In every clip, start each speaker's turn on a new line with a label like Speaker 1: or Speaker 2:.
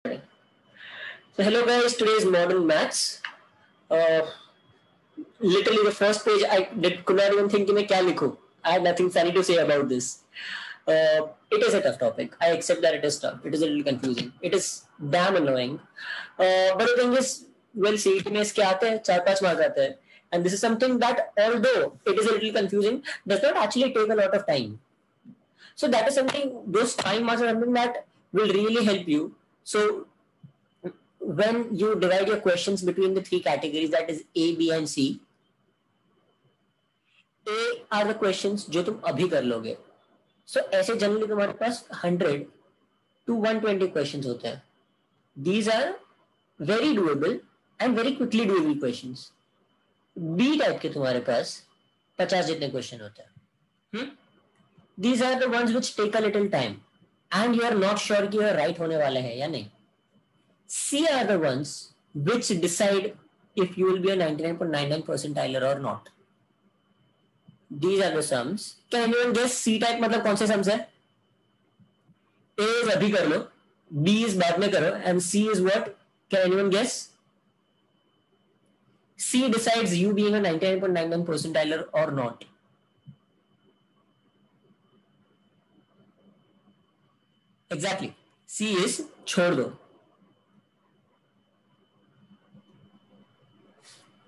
Speaker 1: So hello guys, today is modern maths. Uh, Literally the first page could not even think कि मैं क्या लिखूं. I had nothing funny to say about this. It is a tough topic. I accept that it is tough. It is a little confusing. It is damn annoying. But the thing is, well, CET में इसके आते हैं 4-5 marks आते हैं. And this is something that, although it is a little confusing, does not actually take a lot of time. So that is something, those 5 marks are something that will really help you. So when you divide your questions between the three categories, that is A, B and C, A are the questions जो तुम अभी कर लोगे. So ऐसे generally तुम्हारे पास 100 to 120 questions होते हैं. These are very doable and very quickly doable questions. B type के तुम्हारे पास 50 जितने क्वेश्चन होते हैं. These are the ones which take a little time and you are not sure कि यह right होने वाले हैं या नहीं. C are the ones which decide if you will be a 99.99 percentiler or not. These are the sums. Can anyone guess C type मतलब कौन से sums है? A is अभी कर लो, B is बाद में करो, and C is what? Can anyone guess? C decides you being a 99.99 percentiler or not. Exactly. C is छोड़ दो.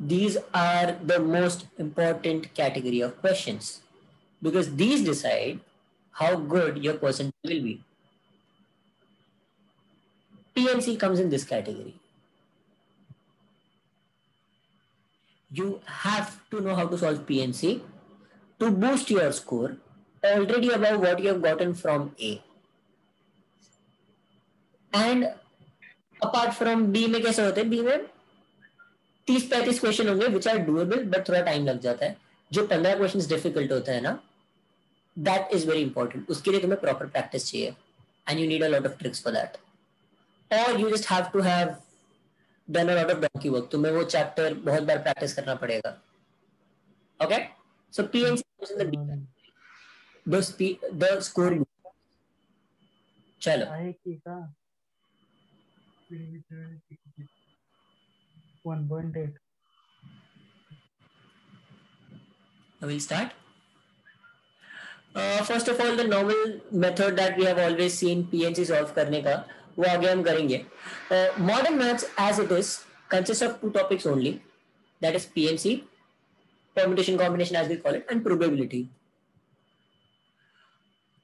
Speaker 1: These are the most important category of questions because these decide how good your percentage will be. PNC comes in this category. You have to know how to solve PNC to boost your score already above what you have gotten from A. And apart from B में कैसे होते हैं? B में 30-35 question होंगे which are doable but थोड़ा time लग जाता है. जो 15 क्वेश्चंस डिफिकल्ट होता है ना, दैट इज वेरी इंपॉर्टेंट. उसके लिए तुम्हें प्रॉपर प्रैक्टिस चाहिए and you need a lot of tricks for that. और you just have to have done a lot of donkey work. तुम्हें वो चैप्टर बहुत बार प्रैक्टिस करना पड़ेगा. Okay, so PNC in the score. चलो
Speaker 2: 1.8.
Speaker 1: we'll start. First of all, the normal method that we have always seen PNC solve करने का वो आगे हम करेंगे. Modern maths as it is consists of two topics only, that is PNC, permutation combination as we call it, and probability.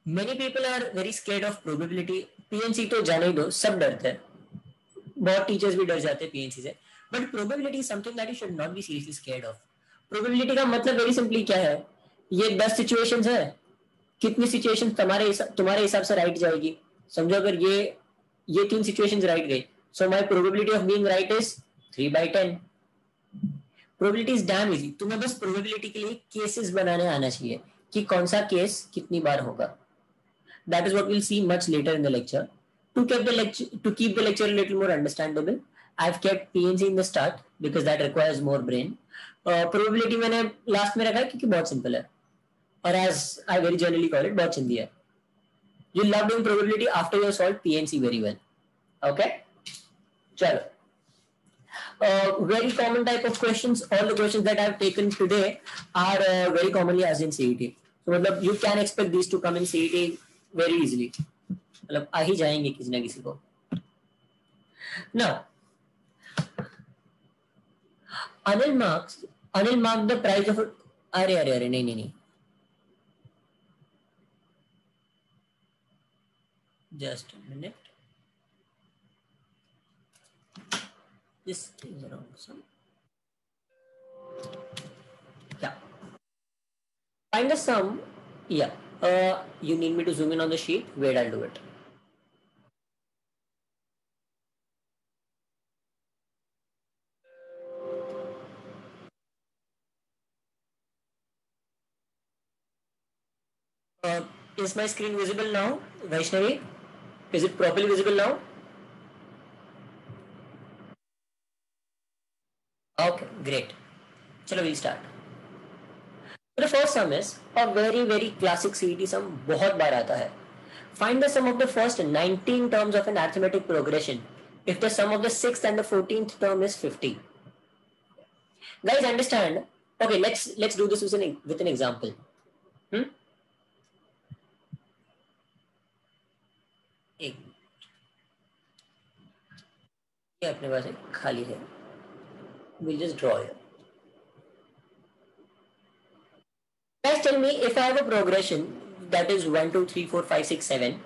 Speaker 1: Many people are very scared of probability. PNC तो जाने ही दो, सब डरते हैं. बहुत टीचर्स भी डर जाते हैं PNC से. But probability is something that you should not be seriously scared of. Probability का मतलब very simply क्या है? ये 10 situations है. कितनी सिचुएशन तुम्हारे हिसाब से राइट जाएगी? समझो अगर ये 3 सिचुएशंस राइट गई, so my probability of being right is 3/10. Probability is damn easy. तुम्हें बस प्रोबेबिलिटी के लिए केसेस बनाने आना चाहिए कि कौन सा केस कितनी बार होगा. That is what we will see much later in the lecture. To keep the lecture a little more understandable, I've kept PNC in the start because that requires more brain. Probability मैंने last में रखा है क्योंकि बहुत simple है, or as I very generally call it, बहुत चिंदी है. You love doing probability after you solve PNC very well. Okay? चलो. Very common type of questions. All the questions that I have taken today are very commonly asked in CET. So मतलब you can expect these to come in CET very easily. मतलब आ ही जाएंगे किसी ना किसी को. Now, Anil marked the price of अरे नहीं. Just a minute. This is wrong sum. Yeah. Find the sum. Yeah. You need me to zoom in on the sheet. Wait, I'll do it. Is my screen visible now, Vaishnavi? Is it properly visible now? Okay, great. चलो we'll start. So the first sum is a very classic CET sum, बहुत बार आता है. Find the sum of the first 19 terms of an arithmetic progression if the sum of the 6th and the 14th term is 50. Guys, understand? Okay, let's do this with an example. एक ये अपने पास एक खाली है. We'll just draw here. Guys, tell me if I have a progression that is 1, 2, 3, 4, 5, 6, 7.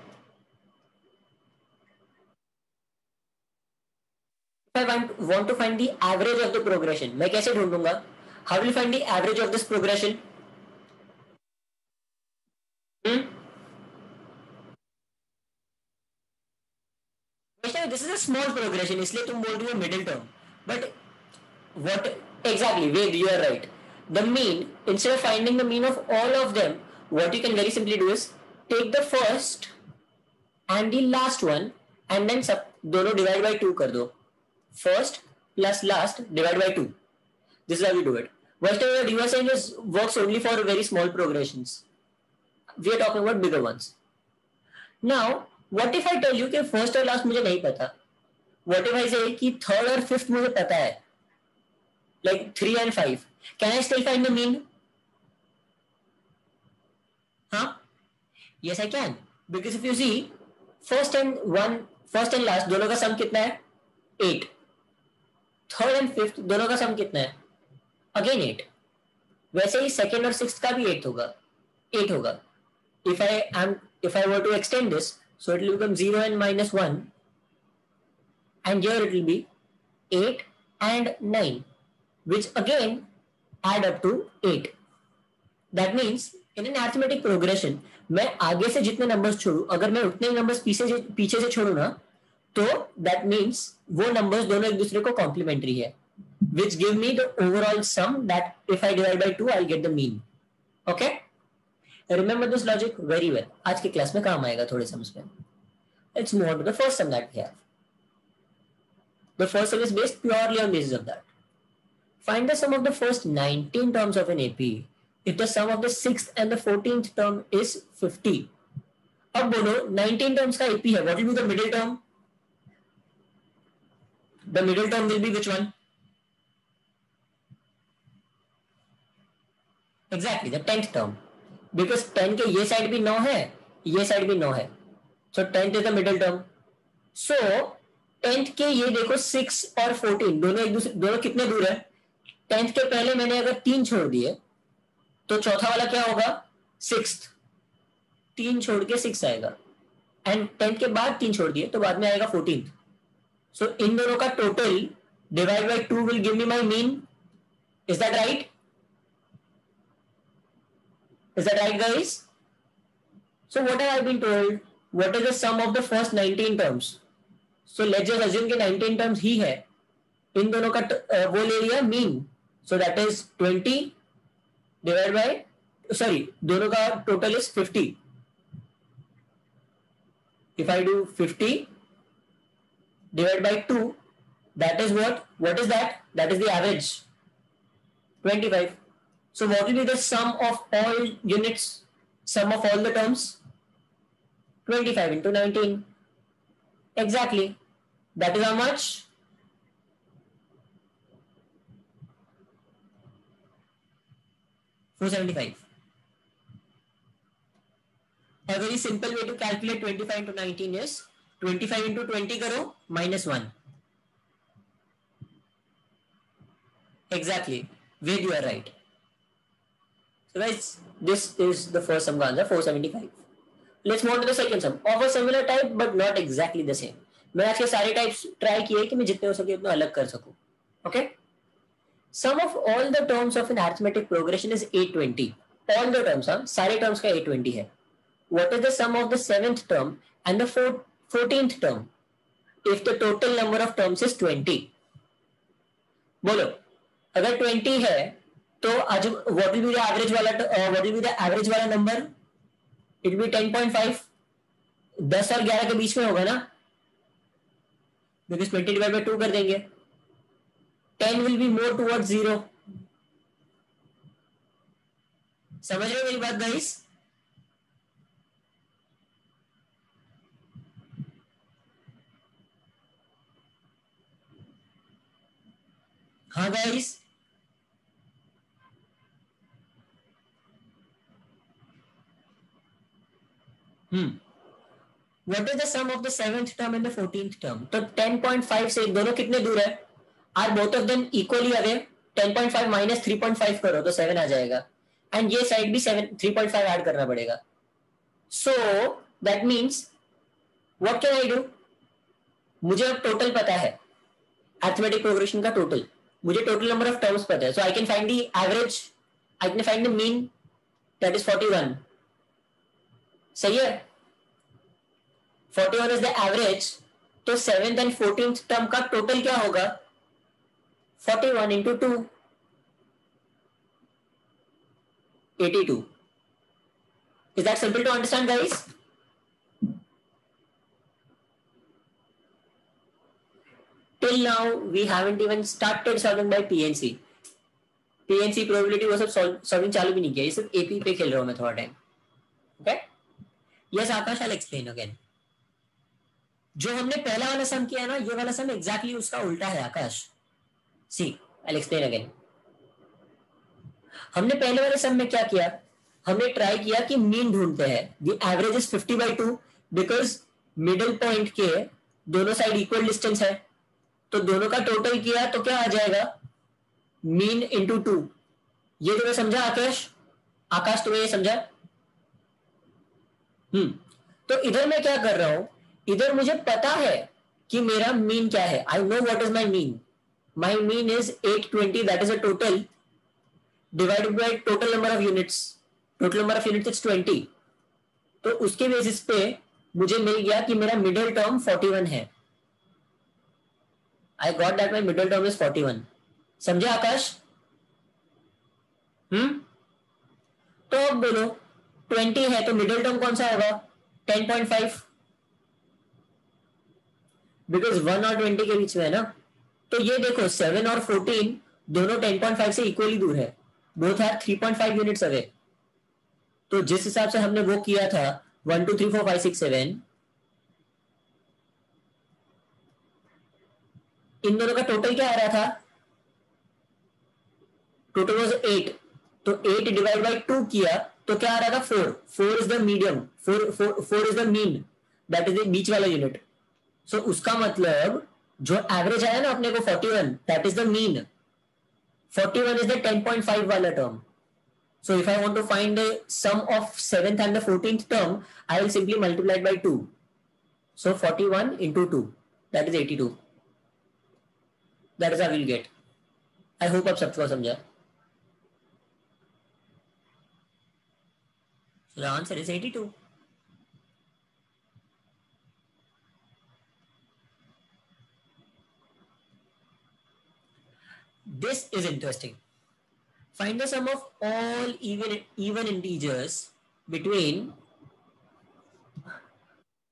Speaker 1: If I want to find the average of the progression, मैं कैसे ढूंढूंगा? How will you find the average of this progression? This is a small progression, इसलिए तुम बोल रही हो middle term. But what exactly? Wait, you are right. The mean, instead of finding the mean of all of them, what you can very simply do is take the first and the last one and then दोनों divide by 2 कर दो. First plus last divide by 2. This is how we do it. Whatever you are saying is works only for very small progressions. We are talking about bigger ones. Now, what if I tell you कि first और last मुझे नहीं पता? What if I say कि third और fifth मुझे पता है? Like 3 and 5. Can I still find the mean? Huh? Yes, I can. Because if you see, first and last दोनों का sum कितना है? 8. Third and fifth दोनों का sum कितना है? Again 8. वैसे ही second और sixth का भी 8 होगा. If I were to extend this, so it will become 0 and minus 1, and here it will be 8 and 9, which again add up to 8. That means in an arithmetic progression, मैं आगे से जितने numbers छोड़ू, अगर मैं उतने numbers पीछे से छोड़ू ना, तो that means वो numbers दोनों एक दूसरे को complementary है, which give me the overall sum that if I divide by 2, I'll get the mean. Okay? Remember this logic very well. आज के क्लास में काम आएगा थोड़े sums में. Let's move on to the first sum that we have. The first sum is based purely on basis of that. Find the sum of the first 19 terms of an AP if the sum of the 6th and the 14th term is 50. अब बोलो 19 terms का AP है. What will be the middle term? The middle term will be which one? Exactly, the 10th term. Because 10 के ये side भी 9 है, ये side भी 9 है. So 10th is the middle term. So 10th के ये देखो 6 और 14 दोनों कितने दूर है? 10th के पहले मैंने अगर 3 छोड़ दिए तो चौथा वाला क्या होगा? 6th. 3 छोड़ के 6 आएगा. एंड 10th के बाद 3 छोड़ दिए तो बाद में आएगा 14th. So इन दोनों का total divide by 2 will give me my mean. Is that right? Is that right, guys? So what have I been told? What is the sum of the first 19 terms? So let's just assume कि 19 terms ही है. इन दोनों का वो ले लिया mean. So that is 20 divided by, sorry, दोनों का total is 50. If I do 50 divided by 2, that is what? What is that? That is the average. 25. So what will be the sum of all units? Sum of all the terms? 25 into 19. Exactly. That is how much? $475. A very simple way to calculate 25 into 19 is 25 into 20 करो minus 1. Exactly. Where you are right. So guys, this is the first sum का answer 475. Let's move on to the second sum of a similar type but not exactly the same. मैं आज के सारे types try किए कि मैं जितने हो सके उतना अलग कर सकूं. Okay? Sum of all the terms of an arithmetic progression is 820. All the terms, सारे terms का 820 है. What is the sum of the 7th term and the 14th term if the total number of terms is 20? बोलो, अगर 20 है तो आज what will be the average वाला number? It will be 10.5. 10 और 11 के बीच में होगा ना? Because 20 divided by 2 कर देंगे. 10 will be more towards 0. समझ रहे हो मेरी बात गाइस? हाँ guys, what is the sum of the 7th term and the 14th term? तो 10.5 से दोनों कितने दूर है? Are both of them equally away? 10.5 minus 3.5 करो तो 7 आ जाएगा, एंड ये साइड भी 7 3.5 ऐड करना पड़ेगा. So that means what can I do? मुझे अब टोटल पता है, अरिथमेटिक प्रोग्रेशन का टोटल, मुझे टोटल नंबर ऑफ टर्म्स पता है. So I can find the average, I can find the mean, that is 41. सही है, 41 इज द एवरेज. तो 7th एंड 14th टर्म का टोटल क्या होगा? 41 into 2, 82. Is that simple to understand, guys? Till now we haven't even started solving by PNC. PNC probability वो सब solving चालू भी नहीं किया, ये सिर्फ AP पे खेल रहा हूँ मैं थोड़ा time. Okay? Yes, Akash, I'll explain again. जो हमने पहला वाला सम किया ना, ये वाला सम एग्जैक्टली उसका उल्टा है आकाश. See, I'll explain again. हमने पहले वाले सम में क्या किया? हमने ट्राई किया कि मीन ढूंढते हैं. The average is 50/2 because middle point के दोनों साइड इक्वल डिस्टेंस है. तो दोनों का टोटल किया तो क्या आ जाएगा? Mean into 2. ये तुम्हें समझा आकाश? आकाश तुम्हें ये समझा? तो इधर मैं क्या कर रहा हूं, इधर मुझे पता है कि मेरा मीन क्या है. I know what is my mean. My mean is 820, that is a total divided by total number of units. Total number of units is 20. तो उसके बेसिस पे मुझे मिल गया कि मेरा मिडिल टर्म 41 है. I got that my middle term is 41. समझे आकाश? तो अब बोलो, 20 है तो मिडिल टर्म कौन सा होगा? 10.5, बिकॉज 1 और 20 के बीच में है ना. तो ये देखो 7 और 14 दोनों 10.5 से इक्वली दूर है. Both are 3.5 units away. तो जिस हिसाब से हमने वो किया था 1 2 3 4 5 6 7, इन दोनों का टोटल क्या आ रहा था? Total was 8. तो 8 डिवाइड बाय 2 किया तो क्या आ रहा था? 4. 4 is the medium, 4 is the mean, that is the beach वाला यूनिट. सो उसका मतलब जो एवरेज आया ना अपने को 41, that is the mean. 41 is the 10.5 वाला term. So if I want to find the sum of 7th and the 14th term, I will simply multiply it by 2. So 41 into 2, that is 82. That is how we'll get. I hope आप सबको समझा. So the answer is 82. This is interesting. Find the sum of all even integers between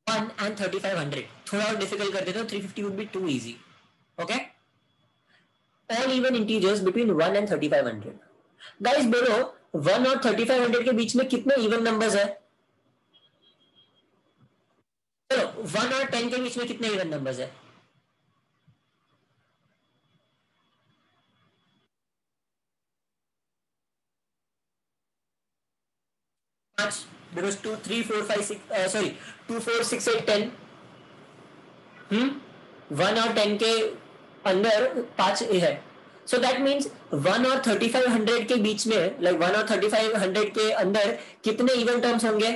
Speaker 1: 1 and 3500. थोड़ा और difficult कर देता हूँ, 350 would be too easy. Okay? All even integers between 1 and 3500. Guys बोलो 1 और 3500 के बीच में कितने इवन नंबर्स है? चलो 1 और 10 के बीच में कितने इवन नंबर्स है? 5, because 2 3 4 5 6 sorry 2 4 6 8 10. 1 और 10 के अंदर 5 है. सो दैट मीन्स 1 और 3500 के बीच में, लाइक 1 और 3500 के अंदर कितने इवन टर्म्स होंगे?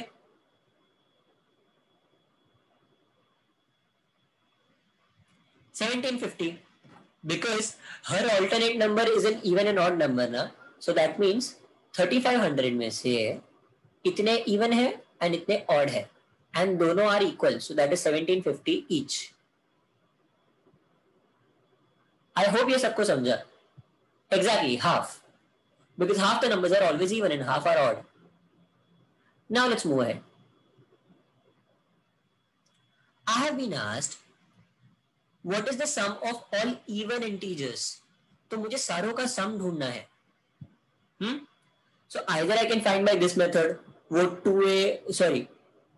Speaker 1: 1750, बिकॉज हर alternate number is an even and odd number ना. सो दैट मीन्स 3500 में से इतने इवन है एंड इतने ऑड है, एंड दोनों are equal, so that is 1750 each. I hope ये सबको समझा. Exactly, half. Because half the numbers are always even and half are odd. Now let's move ahead. I have been asked, what is the sum of all even integers? तो मुझे सारों का सम ढूंढना है. So either I can find by this method, वो 2a, sorry,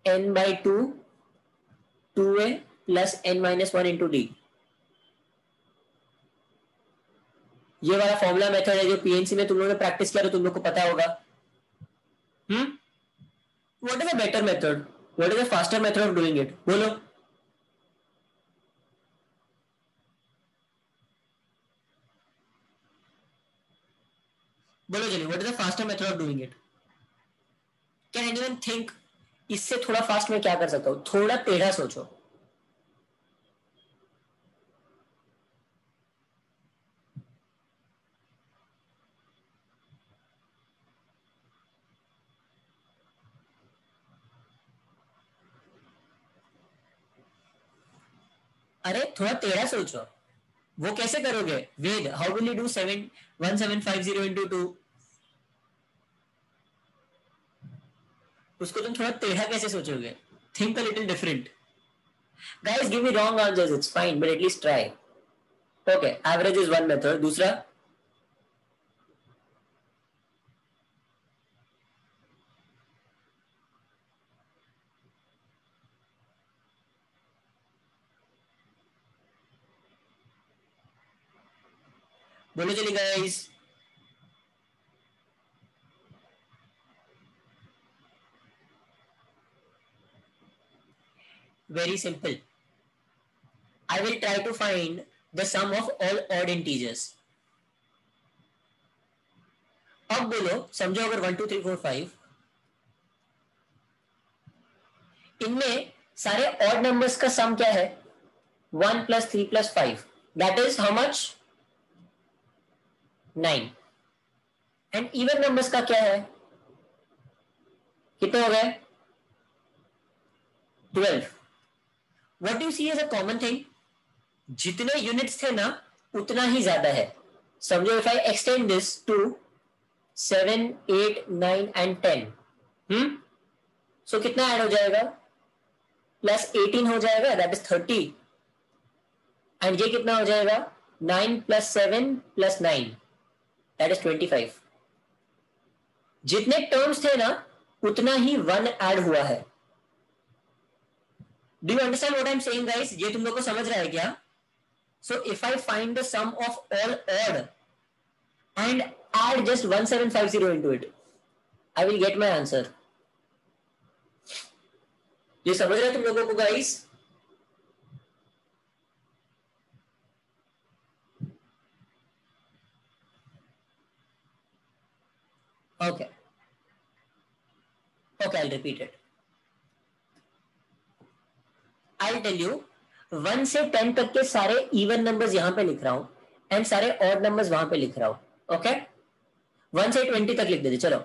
Speaker 1: n by 2, 2a plus n minus 1 into d. ये वाला formula method है जो पीएनसी में तुम लोगों ने प्रैक्टिस किया तो तुम लोग को पता होगा. What is a better method, what is a faster method of doing it, बोलो. बोलो चलिए, what is the faster method of doing it. Can anyone think इससे थोड़ा फास्ट में क्या कर सकता हूं? थोड़ा टेढ़ा सोचो. अरे थोड़ा टेढ़ा सोचो. वो कैसे करोगे? Ved, how will you do 1750 into 2? उसको तुम थोड़ा टेढ़ा कैसे सोचोगे? Think a little different. Guys give me wrong answers, it's fine but at least try. Okay, average is one method. दूसरा, बोलो चलिए guys. Very simple. I will try to find the sum of all odd integers. अब बोलो, समझो अगर 1 2 3 4 5 इनमें सारे odd numbers का सम क्या है? 1 plus 3 plus 5. That is how much? 9. And even numbers का क्या है? कितने हो गए? 12. What do you see as a common thing? जितने यूनिट्स थे ना उतना ही ज्यादा है. समझो, if I extend this to 7 8 9 and 10, सो कितना ऐड हो जाएगा? प्लस 18 हो जाएगा, दैट इज 30. एंड ये कितना हो जाएगा? 9 plus 7 plus 9, दैट इज 25. जितने टर्म्स थे ना उतना ही 1 ऐड हुआ है. Do you understand what I am saying guys? ये तुम लोग को समझ रहा है क्या? So if I find the sum of all odd and add just 1750 into it, I will get my answer. ये समझ रहे तुम लोगों को guys? Okay. Okay, I'll repeat it. I'll tell you, 1 से 10 तक के सारे इवन नंबर्स यहां पे लिख रहा हूं एंड सारे ऑड नंबर्स वहां पे लिख रहा हूं. ओके, 1 से 20 तक लिख देते. चलो,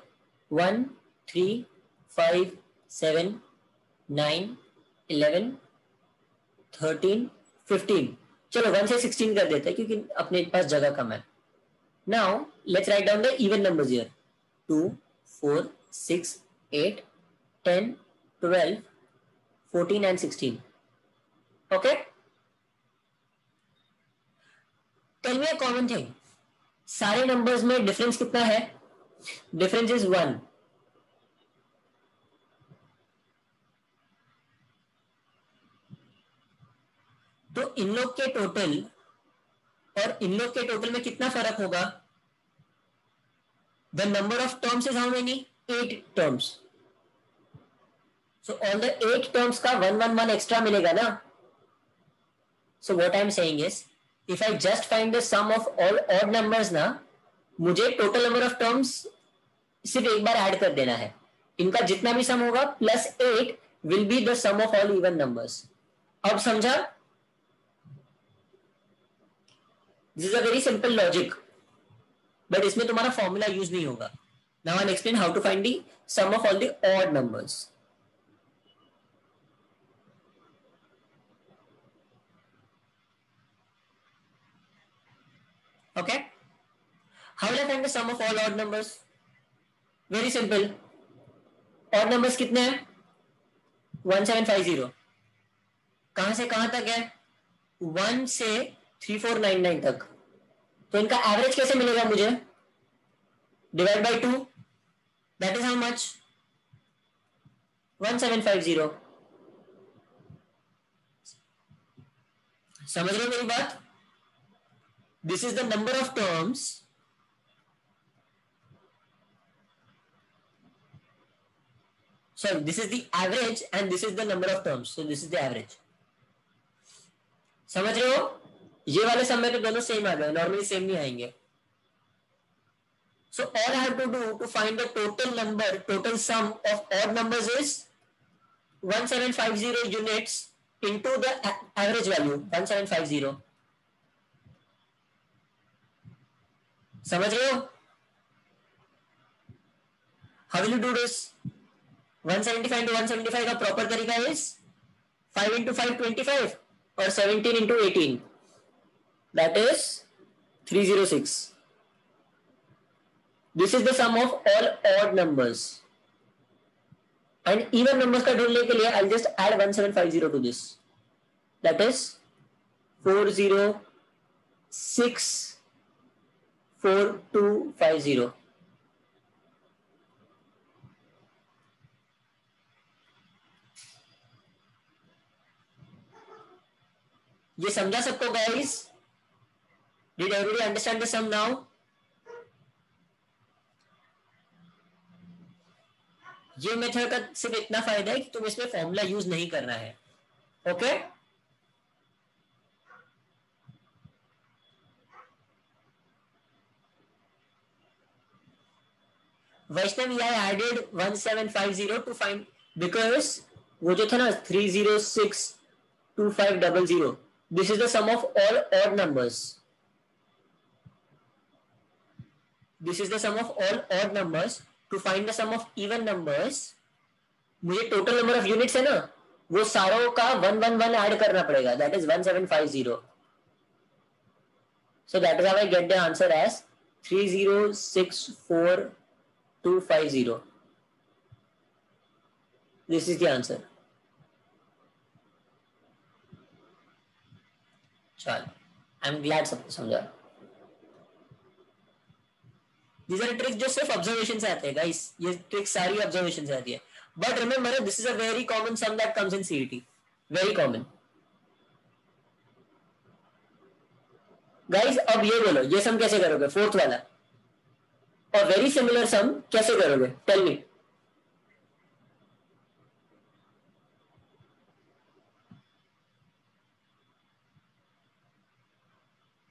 Speaker 1: 1 3 5 7 9 11 13 15. चलो 1 से 16 कर देते हैं क्योंकि अपने पास जगह कम है. Now let's write down the even numbers here. 2 4 6 8 10 12 14 and 16. Okay, tell me a common thing. सारे नंबर्स में डिफरेंस कितना है? Difference is 1. तो इन लोग के टोटल और इन लोग के टोटल में कितना फर्क होगा? The number of terms is how many? 8 terms. So on the 8 terms का 1 1 1 एक्स्ट्रा मिलेगा ना. So what I am saying is, if I just find the sum of all odd numbers ना, मुझे टोटल नंबर ऑफ टर्म्स सिर्फ एक बार add कर देना है. इनका जितना भी सम होगा plus 8 will be the sum of all even numbers. अब समझा? This is a very simple logic, but इसमें तुम्हारा फॉर्मूला यूज नहीं होगा. Now I will explain how to find the sum of all the odd numbers. Okay, how will I find the sum of all odd numbers? Very simple. Odd numbers कितने हैं? 1750. कहां से कहां तक है? 1 से 3499 तक. तो इनका एवरेज कैसे मिलेगा मुझे? Divide by 2, that is how much? 1750. समझ रहे हो मेरी बात? This is the number of terms sorry, this is the average and this is the number of terms. So this is the average. समझ रहे हो? ये वाले सम में तो दोनों सेम आ गए, नॉर्मली सेम नहीं आएंगे. So all I have to do to find the total number, total sum of odd numbers is 1750 units into the average value 1750. समझ रहे हो? How will you do this? 175 into 175 का proper तरीका is 5 into 5 25 और 17 into 18 that is 306. This is the sum of all odd numbers and even numbers का ढूंढने के लिए I'll just add 1750 to this, that is 4064250. ये समझा सबको guys? Did everybody understand the sum now? ये मेथड का सिर्फ इतना फायदा है कि तुम इसमें फॉर्मूला यूज नहीं करना है. Okay? Vaishnav I added 1750 to find because वो जो था ना 3062500 this is the sum of all odd numbers. This is the sum of all odd numbers. To find the sum of even numbers, मुझे total number of units है ना, वो सारों का 111 ऐड करना पड़ेगा. That is 1750. So that is how I get the answer as 3064250. This is the answer. चल, I'm glad सबको समझा. These are tricks जो सिर्फ ऑब्जर्वेशन से आते हैं गाइस. ये ट्रिक्स सारी ऑब्जर्वेशन से आती है. But remember this is a very common sum that comes in CET. Very common. Guys अब ये बोलो, ये सम कैसे करोगे? फोर्थ वाला और वेरी सिमिलर सम कैसे करोगे? Tell me.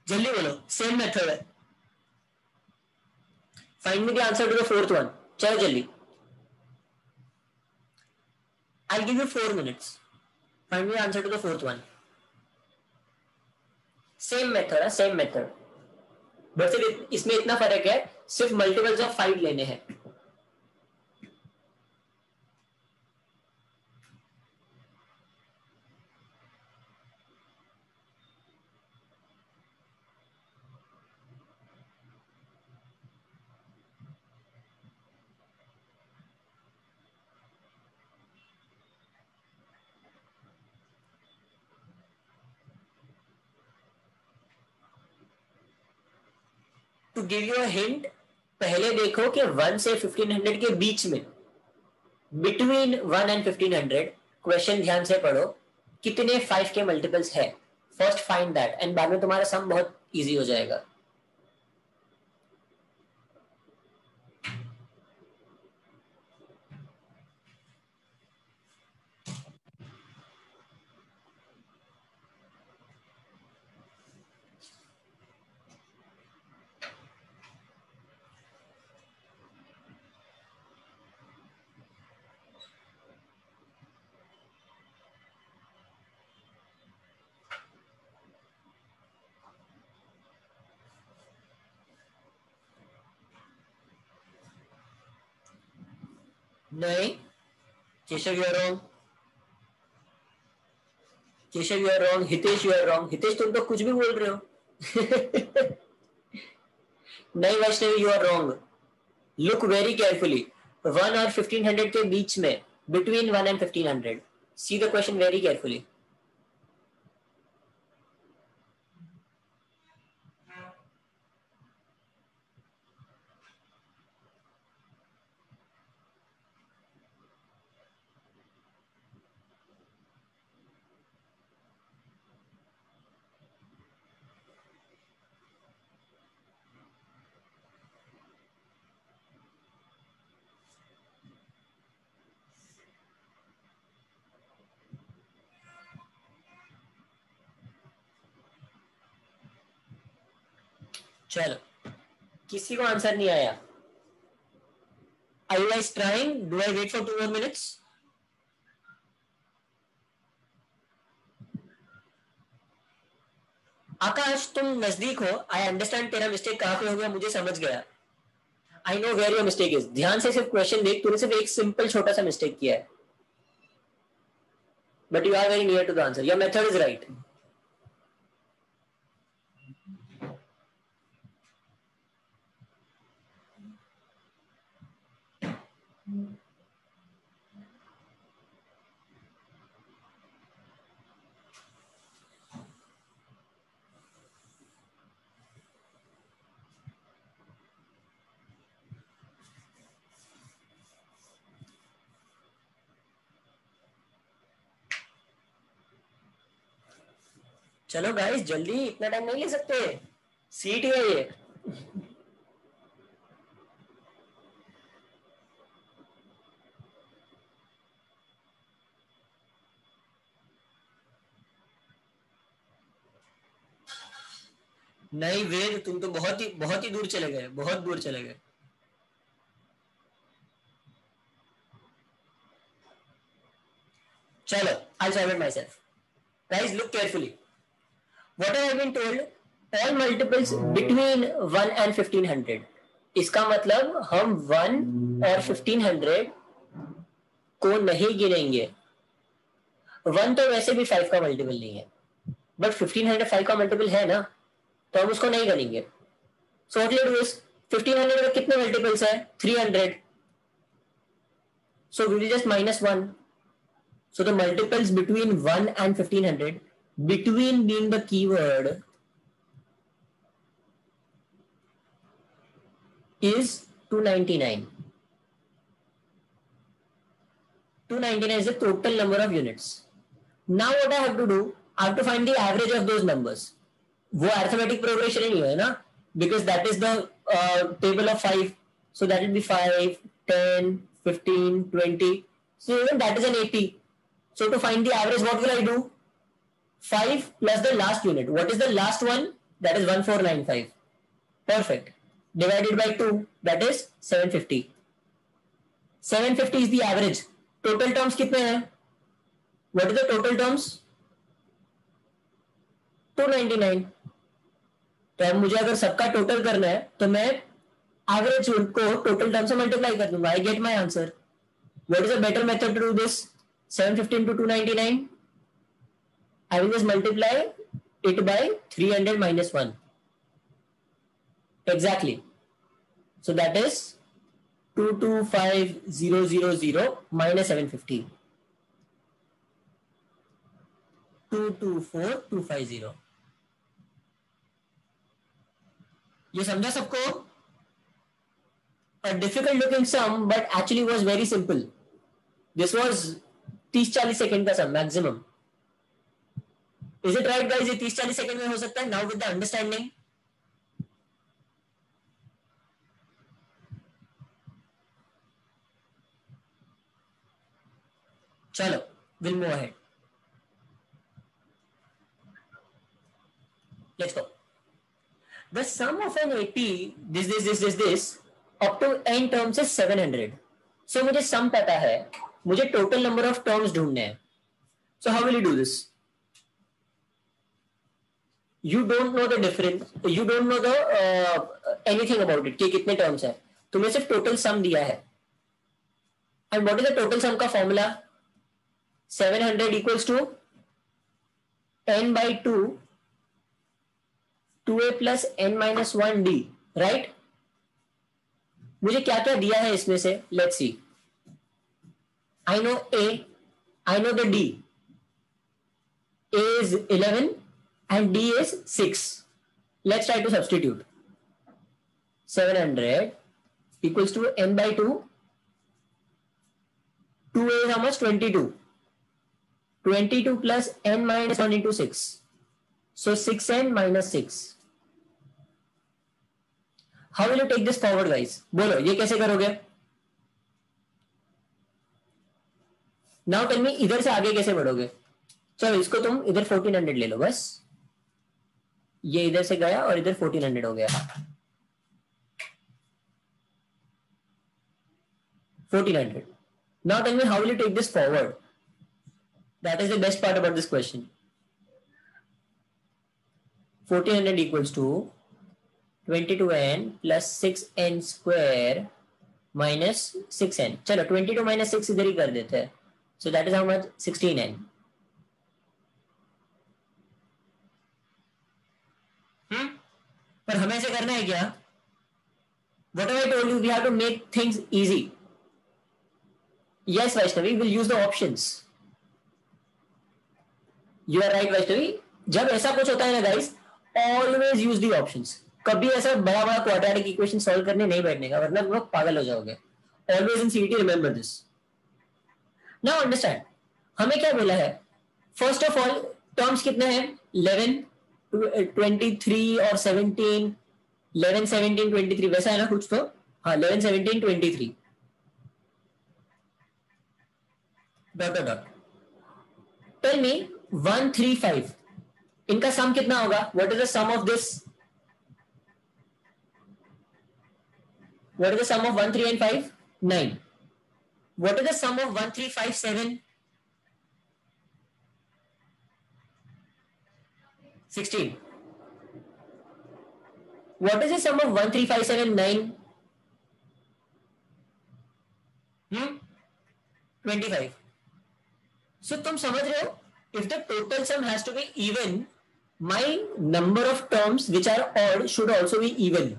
Speaker 1: जल्दी बोलो. सेम मेथड है. Find me the answer to the fourth one. चलो जल्दी. I'll give you 4 minutes. Find me the answer to the fourth one. Same method है, same method. बस सिर्फ इसमें इतना फर्क है, सिर्फ मल्टीपल्स ऑफ 5 लेने हैं. To give you a hint, पहले देखो कि 1 से 1500 के बीच में, बिटवीन 1 एंड 1500, क्वेश्चन ध्यान से पढ़ो, कितने 5 के मल्टीपल्स है. फर्स्ट फाइंड दैट एंड बाद में तुम्हारा सम बहुत इजी हो जाएगा. नहीं, Keshav you are wrong. Keshav you are wrong. Hitesh you are wrong. Hitesh तुम तो कुछ भी बोल रहे हो. नहीं Vaishnavi you are wrong. Look very carefully. 1 और 1500 के बीच में, between 1 and 1500. See the question very carefully. चलो, किसी को आंसर नहीं आया? Are you guys trying? Do I wait for 2 more minutes? आकाश, तुम नजदीक हो. आई अंडरस्टैंड तेरा मिस्टेक कहां पे हो गया, मुझे समझ गया. I know where your mistake is. ध्यान से सिर्फ क्वेश्चन देख. तूने सिर्फ एक सिंपल छोटा सा मिस्टेक किया है, but you are very near to the answer. Your method is right. चलो गाइस, जल्दी, इतना टाइम नहीं ले सकते. सीट है ये. नहीं वेद, तुम तो बहुत ही दूर चले गए, बहुत दूर चले गए. चलो, I'll solve it myself. Guys, look carefully. What I have been told, all multiples between 1 and 1500. इसका मतलब हम 1 और 1500 को नहीं गिनेंगे. 1 तो वैसे भी 5 का मल्टीपल नहीं है, बट 1500 5 का मल्टीपल है ना, तो हम उसको नहीं गनेंगे. So what will do is, 1500 में कितने मल्टीपल्स है? 300. So we will just -1. So the multiples between 1 and 1500, between being the keyword, is 299. 299 is the total number of units. Now what I have to do, I have to find the average of those numbers. वो arithmetic progression ही नहीं है ना, because that is the table of 5. So that will be 5, 10, 15, 20. So even that is an AP. So to find the average, what will I do? 5 plus the last unit. What is the last one? That is 1495. Perfect. Divided by 2, that is 750. 750 is the average. Total terms कितने हैं? What is the total terms? 299. तो अब मुझे अगर सबका total करना है, तो मैं एवरेज को टोटल टर्म से मल्टीप्लाई कर दूंगा. I get my answer. What is a better method to do this? 750 into 299. I will just multiply it by 300 minus 1. Exactly. So that is 225000 minus 750. 224250. ये समझा सबको? A difficult looking sum, but actually was very simple. This was 30-40 second का sum maximum. Is it right guys? ये 30-40 second में हो सकता है. Now with the understanding, चलो will move ahead. Let's go. The sum of an AP this up to n terms is 700. So मुझे sum पता है, मुझे टोटल नंबर ऑफ टर्म्स ढूंढने हैं. So how will you do this? You don't know the difference, you don't know the anything about it कि कितने terms है. तुम्हें सिर्फ टोटल सम दिया है. And what is the total sum का formula? 700 equals to n by 2 2a plus n minus 1d. Right? मुझे क्या क्या दिया है इसमें से? Let's see. I know A, I know the D. A is 11 and D is 6. Let's try to substitute. 700 equals to n by 2. 2A is how much? 22. 22 plus n minus 1 into 6. So 6n minus 6. How will you take this forward guys? बोलो, ये कैसे करोगे? Now tell मी, इधर से आगे कैसे बढ़ोगे? चलो इसको तुम इधर 1400 ले लो बस. ये इधर से गया और इधर 1400 हो गया, 1400. Now tell me, how will you take this forward? That is the best part about this question. 1400 equals to 22n plus 6n square minus 6n. चलो 22 minus 6 इधर ही कर देते हैं. So that is how much? 16n. पर हमें ऐसे करना है क्या? Whatever I told you, we have to make things easy. Yes, Vaishnavi, we'll use the options. You are right, Vaishnavi. जब ऐसा कुछ होता है ना guys, always use the options. कभी ऐसा बड़ा बड़ा क्वाड्रेटिक इक्वेशन सॉल्व करने नहीं बैठने का, वरना तुम लोग पागल हो जाओगे. Always in CET remember this. Now understand. हमें क्या बोला है? First of all, टर्म्स कितने हैं? 11, 23 और 17, 11, 17, 23 वैसा है ना कुछ तो. हाँ, 11, 17, 23. Dot dot dot. Tell me 1, 3, 5 इनका सम कितना होगा? What is the sum of this? What is the sum of 1, 3 and 5? 9. What is the sum of 1, 3, 5, 7? 16. What is the sum of 1, 3, 5, 7, 9? 25. So तुम समझ रहे हो? If the total sum has to be even, my number of terms which are odd should also be even.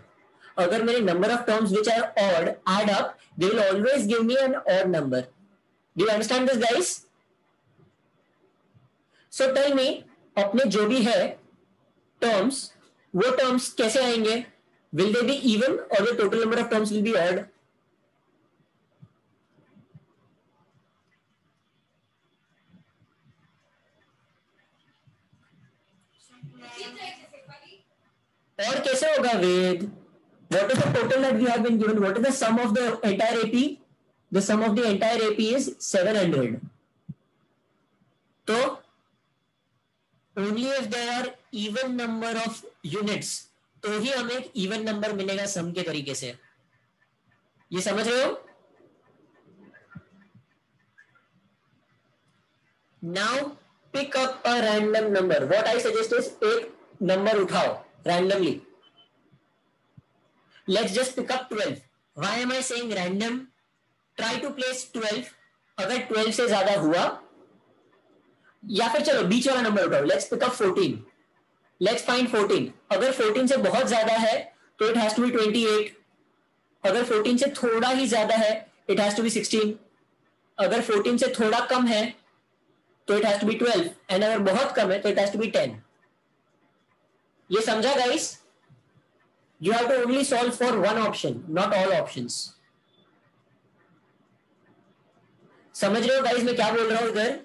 Speaker 1: अगर मेरे number of terms which are odd add up, they will always give me an odd number. Do you understand this, guys? So tell me, अपने जो भी है terms, वो terms कैसे आएंगे? Will they be even or the total number of terms will be odd? और कैसे होगा वेद? What is the total that we have been given? What is the sum of the entire AP? The sum of the entire AP is 700. तो only if there are even number of units तो ही हमें एक even number मिलेगा सम के तरीके से. ये समझ रहे हो? Now pick up a random number. What I suggest is एक number उठाओ randomly. Let's just pick up 12. Why am I saying random? Try to place 12. अगर 12 से ज्यादा हुआ, या फिर चलो बीच वाला नंबर उठाओ. Let's pick up 14. Let's find 14. अगर 14 से बहुत ज्यादा है तो it has to be 28. अगर 14 से थोड़ा ही ज्यादा है it has to be 16. अगर 14 से थोड़ा कम है तो it has to be 12. and अगर बहुत कम है तो it has to be 10. ये समझा guys? You have to only solve for one option, not all options. समझ रहे हो गाइस मैं क्या बोल रहा हूं इधर?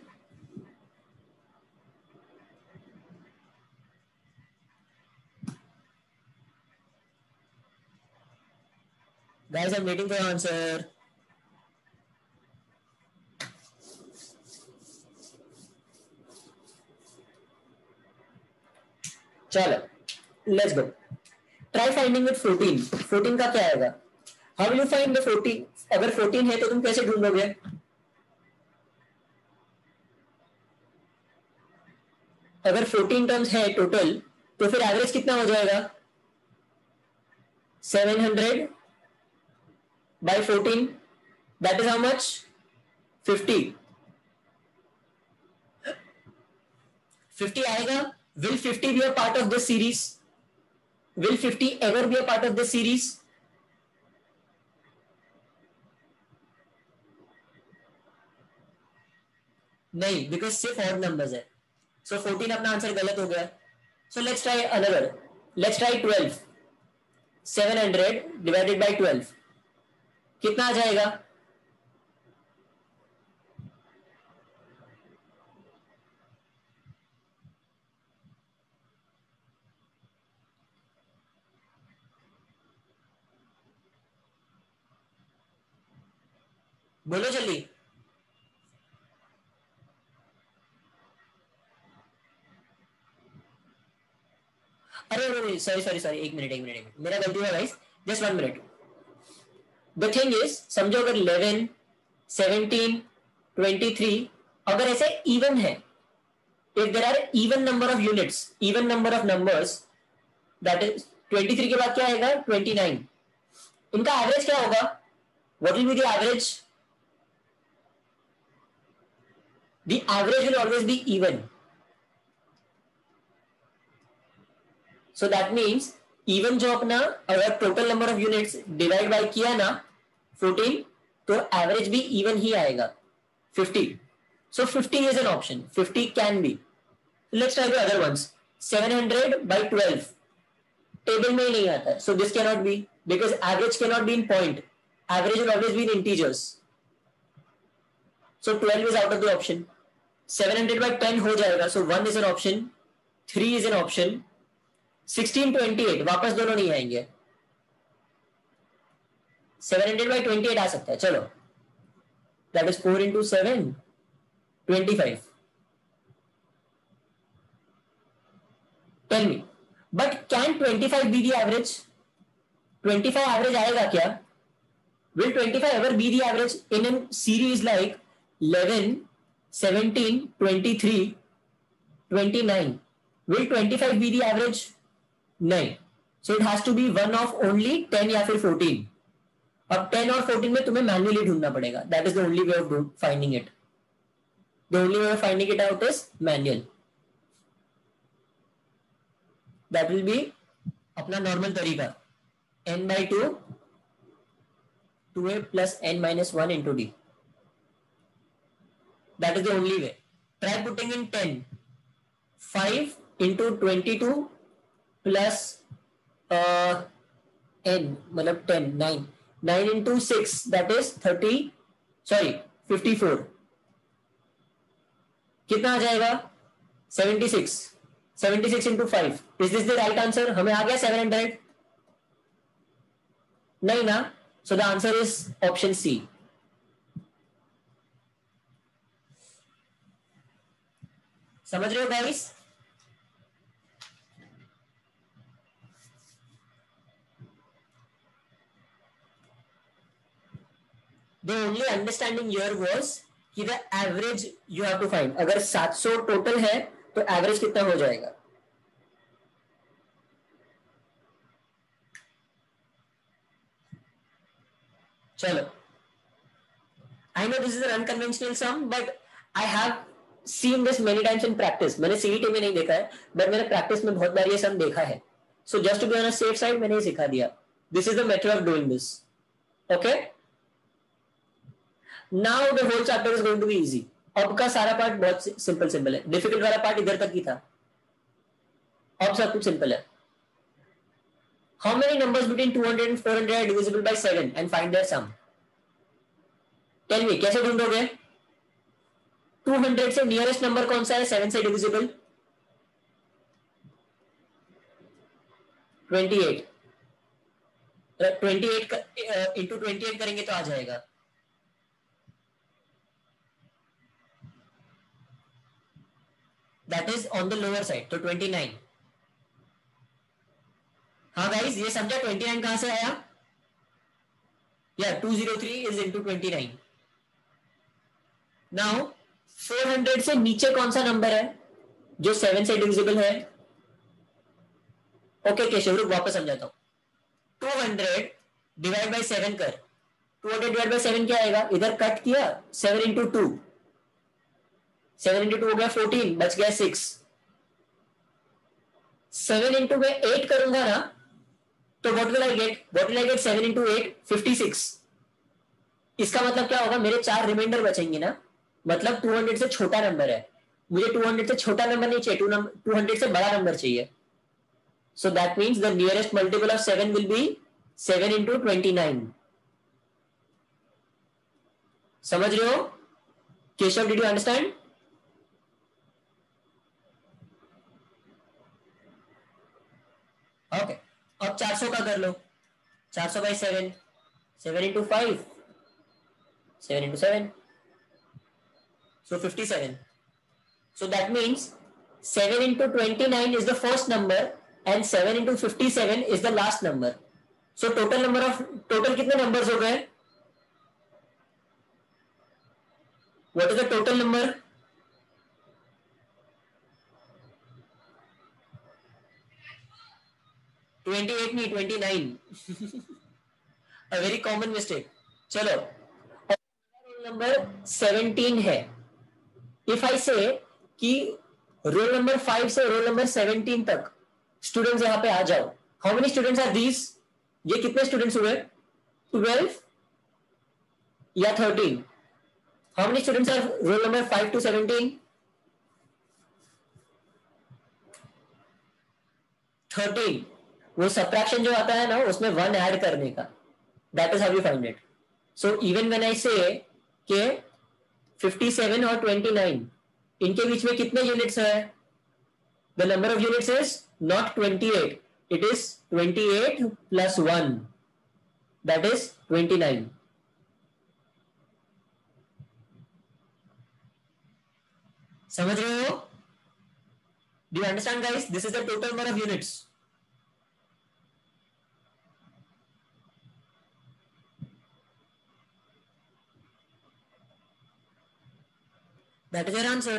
Speaker 1: Guys, I'm waiting for your answer. चलो, let's go. Try finding with 14. 14 का क्या आएगा? How will you find the 14? अगर 14 है तो तुम कैसे ढूंढोगे? अगर 14 टर्म्स है टोटल तो फिर एवरेज कितना हो जाएगा? 700 by 14. That is how much? 50. 50 आएगा. Will 50 be a part of this series? Will 50 ever be a part of this series? नहीं, because सिर्फ odd numbers है. So 14 अपना आंसर गलत हो गया. So let's try another. Let's try 12. 700 divided by 12. कितना आ जाएगा? बोलो जल्दी. अरे सॉरी, एक मिनट, मेरा गलती है guys, just 1 minute. The thing is, समझो अगर 11, 17, 23 अगर ऐसे इवन है, if there are even number of units, even number of numbers, that is 23 के बाद क्या आएगा 29, इनका एवरेज क्या होगा? what will be the average? The average will always be even. So that means even जो अपना अगर total number of units divide by किया ना 14, तो एवरेज भी इवन ही आएगा 50. So 50 is an option. 50 can be. Let's try the other ones. 700 by 12. Table में ही नहीं आता. So this cannot be because average cannot be in point. Average will always be in integers. So 12 is out of the option. 700 by 10 हो जाएगा. So 1 is an option. 3 is an option. 16, 28 वापस दोनों नहीं आएंगे. 700 by 28 आ सकता है. चलो. That is 4 into 7. 25. Tell me, but can 25 be the average? 25 average आएगा क्या? Will 25 ever be the average in a series like 11, 17, 23, 29? Will 25 be the average? नहीं. So it has to be one of only 10 या फिर 14. अब 10 और 14 में तुम्हें manually ढूंढना पड़ेगा. That is the only way of finding it. The only way of finding it out is manual. That will be अपना नॉर्मल तरीका n by 2 2a plus n minus 1 into d. That is the only way. Try putting in 10. 5 into 22 plus n मतलब 10 9 9 into 6 that is 54. कितना आ जाएगा 76 into 5. Is this the right answer? हमें आ गया 700? नहीं ना. So the answer is option C. समझ रहे हो guys? The only understanding here was कि the average you have to find. अगर 700 टोटल है तो एवरेज कितना हो जाएगा? चलो. I know this is an unconventional sum, but I have seen this many times in practice. मैंने CET में नहीं देखा है, but मैंने practice में बहुत बार ये sum देखा है. So just to be on a safe side, मैंने ये सिखा दिया. This is the method of doing this. Okay? Now the whole chapter is going to be easy. अब का सारा पार्ट बहुत सिंपल है. डिफिकल्ट वाला पार्ट इधर तक ही था. अब सब कुछ सिंपल है. How many numbers between 200 and 400 are divisible by 7 and find their sum? Tell me, कैसे ढूंढोगे? 200 से नियरेस्ट नंबर कौन सा है 7 से डिविजिबल? 28. 28 इंटू 28 करेंगे तो आ जाएगा. That is on the lower side. तो 29. हाँ गाइस, ये समझा 29 कहां से आया? Yeah, 203 is into 29. Now 400 से नीचे कौन सा नंबर है जो 7 से डिविजिबल है? ओके केशव, रुक वापस समझाता हूं. 200 डिवाइड बाय 7 कर. 200 डिवाइड बाय 7 क्या आएगा? इधर कट किया 7 into 2. 7 into 2 हो गया 14, बच गया 6. 7 into में 8 करूंगा ना तो what will I get? 7 into 8 56. इसका मतलब क्या होगा? मेरे 4 रिमाइंडर बचेंगे ना. मतलब 200 से छोटा नंबर है. मुझे 200 से छोटा नंबर नहीं चाहिए, 200 से बड़ा नंबर चाहिए. So that means the nearest multiple of 7 will be 7 into 29. समझ रहे हो? Keshav, did you understand? Okay. अब 400 का कर लो. 400 by 7. 7 into 5. 7 into 7. So 57. So that means 7 into 29 is the first number and 7 into 57 is the last number. So total कितने numbers हो गए? What is the total number? 28 नहीं 29. A very common mistake. चलो roll number 17 है. If I say कि role number 5 से roll number 17 तक students यहाँ पे आ जाओ, how many students are these? ये कितने स्टूडेंट्स हुए? 12 या 13? How many students are roll number 5 to 17? 13. वो सब्ट्रैक्शन जो आता है ना, उसमें 1 ऐड करने का, that is how you find it. So even when I से के 57 और 29 इनके बीच में कितने यूनिट्स है? The number of units is not 28, it is 28 plus 1, that is 29. समझ रहे हो? Do you understand guys? This is the total number of units. That is your answer.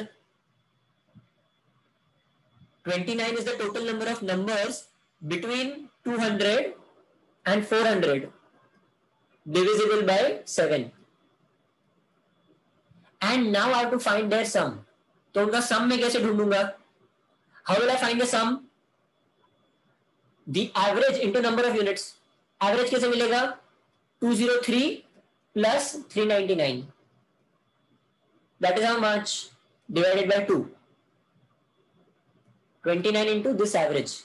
Speaker 1: 29 is the total number of numbers between 200 and 400 divisible by 7. And now I have to find their sum. तो उनका sum मैं कैसे ढूंढूंगा? How will I find the sum? The average into number of units. Average कैसे मिलेगा? 203 plus 399. That is how much? Divided by 2. 29 into this average.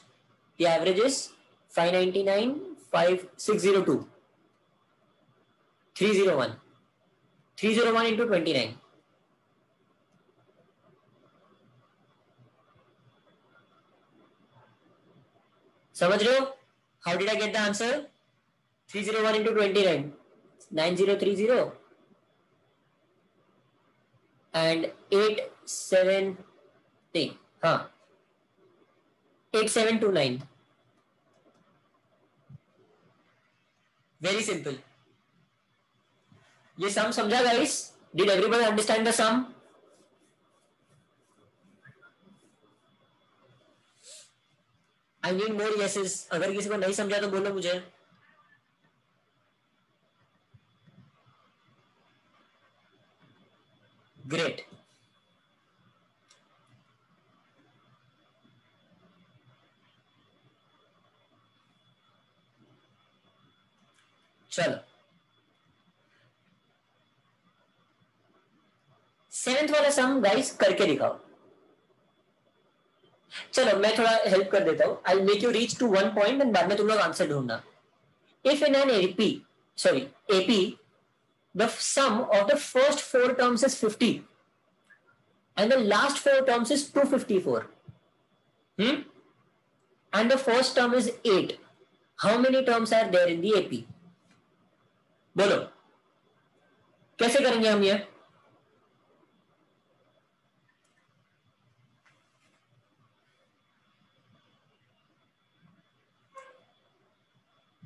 Speaker 1: The average is 599, 5602. 301. 301 into 29. समझ रहे हो? How did I get the answer? 301 into 29. 9030 and 870. हाँ 8729. Very simple. ये sum समझा guys? Did everybody understand the sum? I need more yeses. अगर किसी को नहीं समझा तो बोलो मुझे. Great. चलो 7th वाला सम गाइस करके दिखाओ. चलो मैं थोड़ा हेल्प कर देता हूं. I make you reach to one point and बाद में तुम लोग आंसर ढूंढना. If in an AP the sum of the first 4 terms is 50 and the last 4 terms is 254, and the first term is 8, how many terms are there in the AP? बोलो कैसे करेंगे हम ये?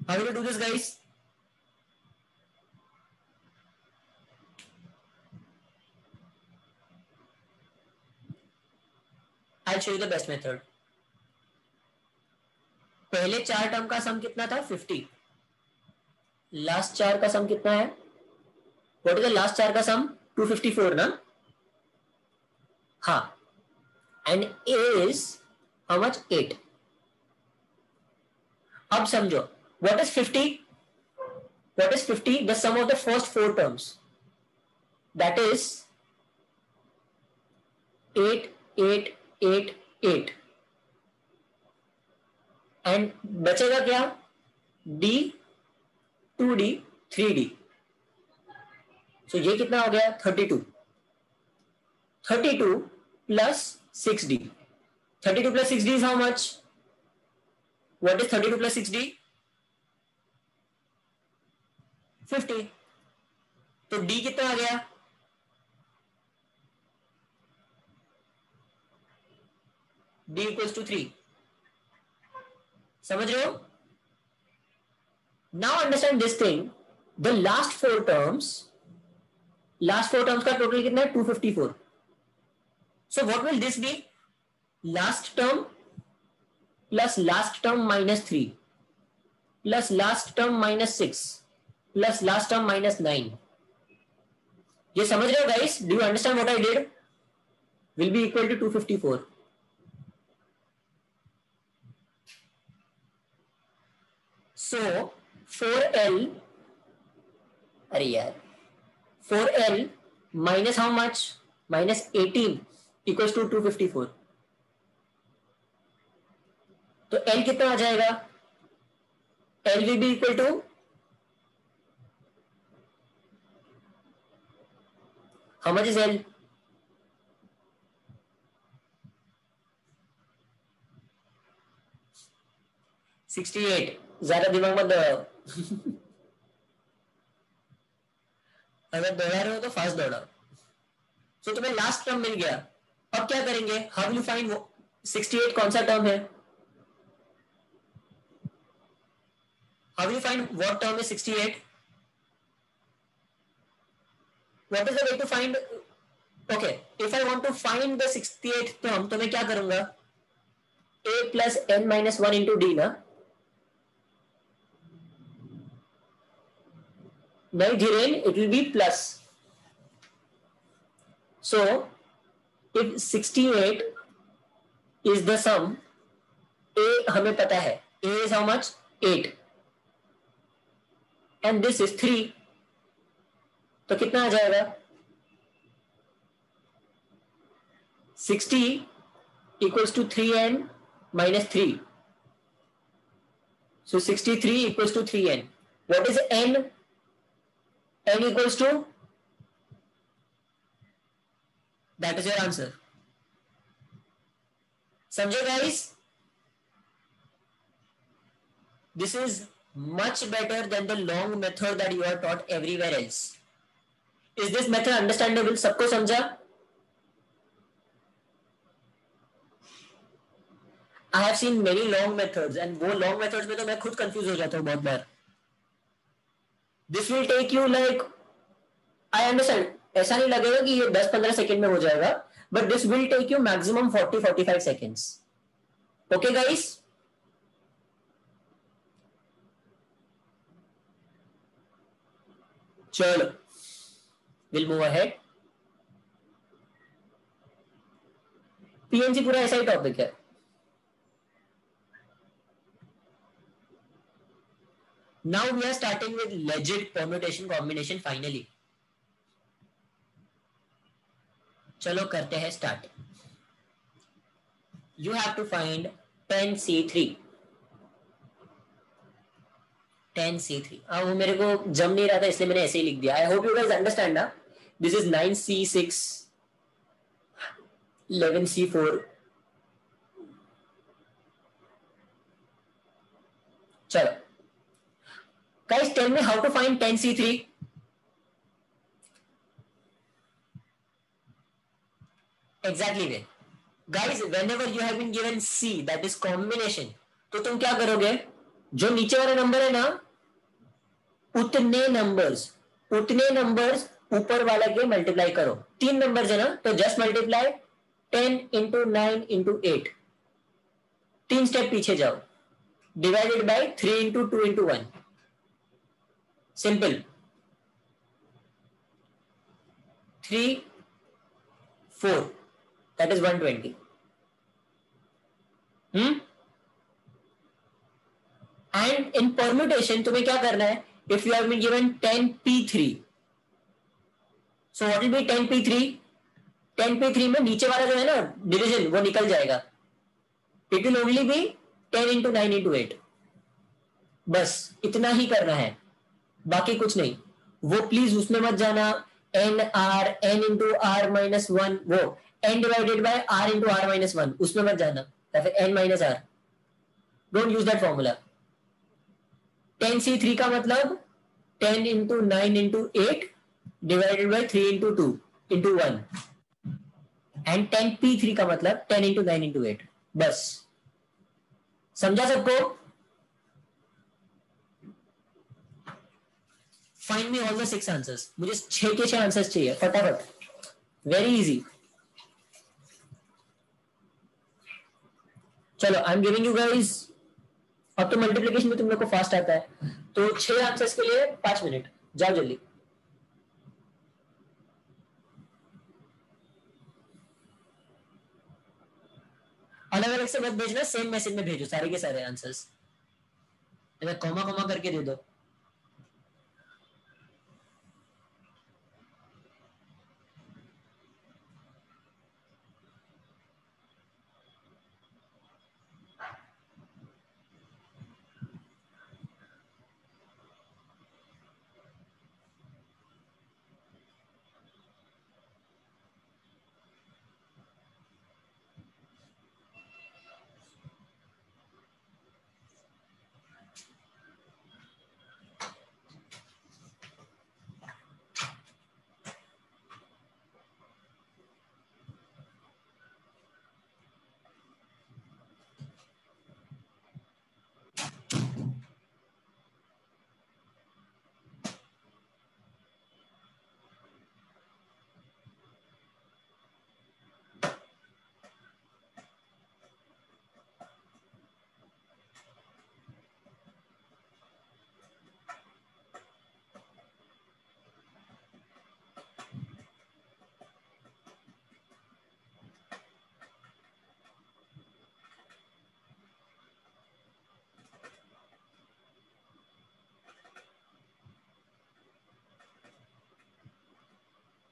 Speaker 1: How do we do this guys? I'll show you the best method. पहले 4 term का सम कितना था? 50. Last 4 का सम कितना है? व्हाट इज द लास्ट 4 का सम? 254 ना? हाँ. And is how much? 8. अब समझो what is 50? What is 50? The sum of the first 4 terms, that is 8 8 8 8 and बचेगा क्या? D 2D 3D. सो ये कितना हो गया? 32. 32 plus 6D. 32 plus 6D is how much? What is 32 plus 6D? 50. तो D कितना आ गया? D equals to 3. समझ रहे हो? Now understand this thing, the last four terms का टोटल कितना है? 254. So what will this be? Last term plus last term minus 3 plus last term minus 6 plus last term minus 9. ये समझ रहे हो guys? Do you understand what I did? Will be equal to 254. So 4L, अरे यार 4L minus how much? Minus 18 equals to 254. तो L कितना आ जाएगा? L will be equal to how much is L? $68. ज्यादा दिमाग मत दौड़ाओ. अगर दौड़ा रहे हो तो फास्ट दौड़ाओ. सो तुम्हें लास्ट टर्म मिल गया. अब क्या करेंगे? हाउ विल यू फाइंड 68 कौन सा टर्म है? How will you find what term is 68? What is the way to find? Okay, if I want to find the 68th term तो मैं क्या करूंगा? a plus n minus 1 into D ना. नहीं Dhiren, it will be plus. So if 68 is the sum, a हमें पता है, a is how much? 8 and this is 3, तो कितना आ जाएगा? 60 equals to 3n minus 3. So 63 equals to 3n. What is n? N equals to, that is your answer. समझे guys? This is much better than the long method that you are taught everywhere else. Is this method understandable? सबको समझा? I have seen many long methods and वो long methods में तो मैं खुद confuse हो जाता हूँ बहुत बार. This will take you like, I understand, ऐसा नहीं लगेगा कि ये 10-15 सेकेंड में हो जाएगा, but this will take you maximum 40-45 seconds. Okay guys? चलो, we'll move ahead. PNC पूरा ऐसा ही टॉपिक है. Now we are starting with legit permutation combination finally. चलो करते हैं start. You have to find 10C3. 10C3. वो मेरे को जम नहीं रहा था इसलिए मैंने ऐसे ही लिख दिया. I hope you guys understand ना. This is 9C6, 11C4. चलो. Guys, tell me how to find 10C3. Exactly way. Guys, whenever you have been given C, that is combination, तो तुम क्या करोगे? जो नीचे वाला नंबर है ना, उतने नंबर्स ऊपर वाला के मल्टीप्लाई करो. 3 नंबर्स है ना, तो just multiply 10 into 9 into 8. 3 step पीछे जाओ. Divided by 3 into 2 into 1. Simple. 3, 4. That is 120. And in permutation तुम्हें क्या करना है? If you have been given 10p3, so what will be 10p3? 10p3 में नीचे वाला जो है ना डिवीजन वो निकल जाएगा. It will only be 10 into 9 into 8. बस इतना ही करना है, बाकी कुछ नहीं. वो प्लीज उसमें मत जाना n into r minus 1, वो n divided by r into r minus 1 उसमें मत जाना, या फिर n minus r. Don't use that formula. 10C3 का मतलब 10 into 9 into 8 divided by 3 into 2 into 1 and 10p3 का मतलब 10 into 9 into 8. बस समझा सबको? Find me all the 6 answers. मुझे 6 के 6 आंसर्स चाहिए फटाफट. Very easy. चलो I am giving you guys. अब तो मल्टीप्लिकेशन में तुम लोग को फास्ट आता है, तो 6 आंसर्स के लिए 5 मिनट. जाओ जल्दी. अलग अलग से मत भेजना, सेम मैसेज में भेजो सारे के सारे आंसर्स. कॉमा कॉमा करके दे दो.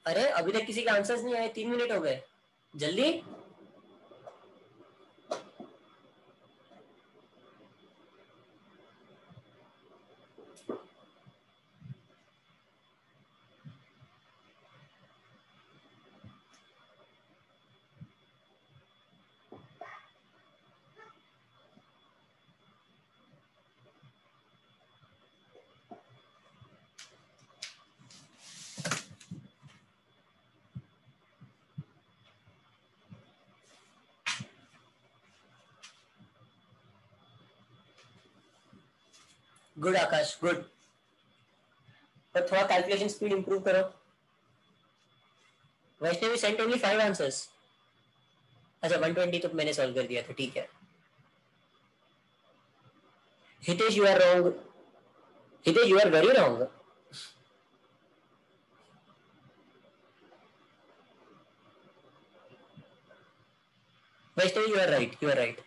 Speaker 1: अरे अभी तक किसी के आंसर्स नहीं आए, 3 मिनट हो गए. जल्दी. Good Akash, good. पर थोड़ा कैलकुलेशन स्पीड इंप्रूव करो. Vaishnavi sent only 5 answers. अच्छा 120 तो मैंने सॉल्व कर दिया था, ठीक है. Hitesh you are wrong. Hitesh you are very wrong. Vaishnavi you are right, you are right.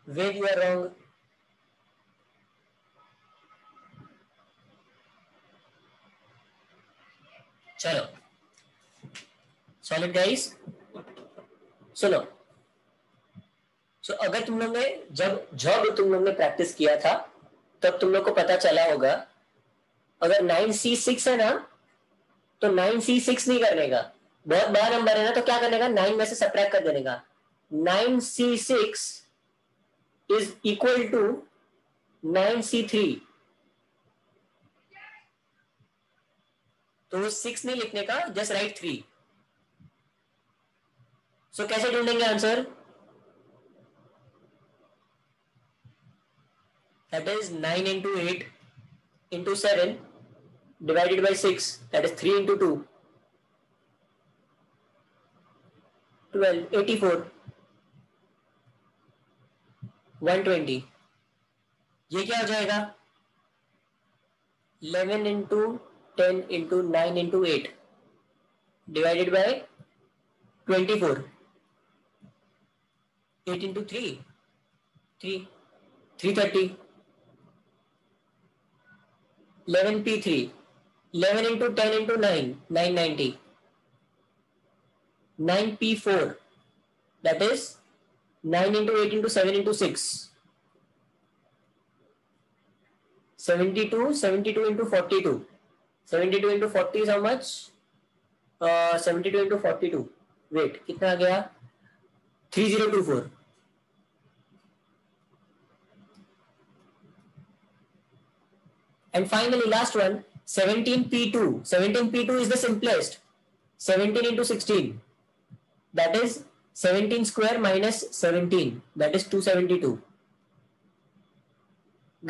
Speaker 1: Where you are wrong. चलो सॉलिड गाइस, सुनो. सो अगर तुम लोग ने जब जब तुम लोग ने प्रैक्टिस किया था तब तुम लोग को पता चला होगा, अगर 9C6 है ना तो 9C6 नहीं करने का. बहुत बड़ा नंबर है ना, तो क्या करने का, 9 में से सब्ट्रैक्ट कर देने का. 9C6 is equal to 9C3. तो 6 नहीं लिखने का, जस्ट राइट 3. सो कैसे ढूंढेंगे answer? That is 9 into 8 into 7 divided by 6. That is 3 into 2. 12, 84. 120. ये क्या हो जाएगा? 11 into 10 into 9 into 8 divided by 24. 8 into 3. 330. 11P3. 11 into 10 into 9, 990. 9P4. That is 9 into 8 into 7 into 6. 72, 72 into 42. 72 into 40 is how much? 72 into 42. Wait, कितना आ गया? 3024. And finally, last one, 17p2. 17p2 is the simplest. 17 into 16. That is 17 square minus 17. That is 272.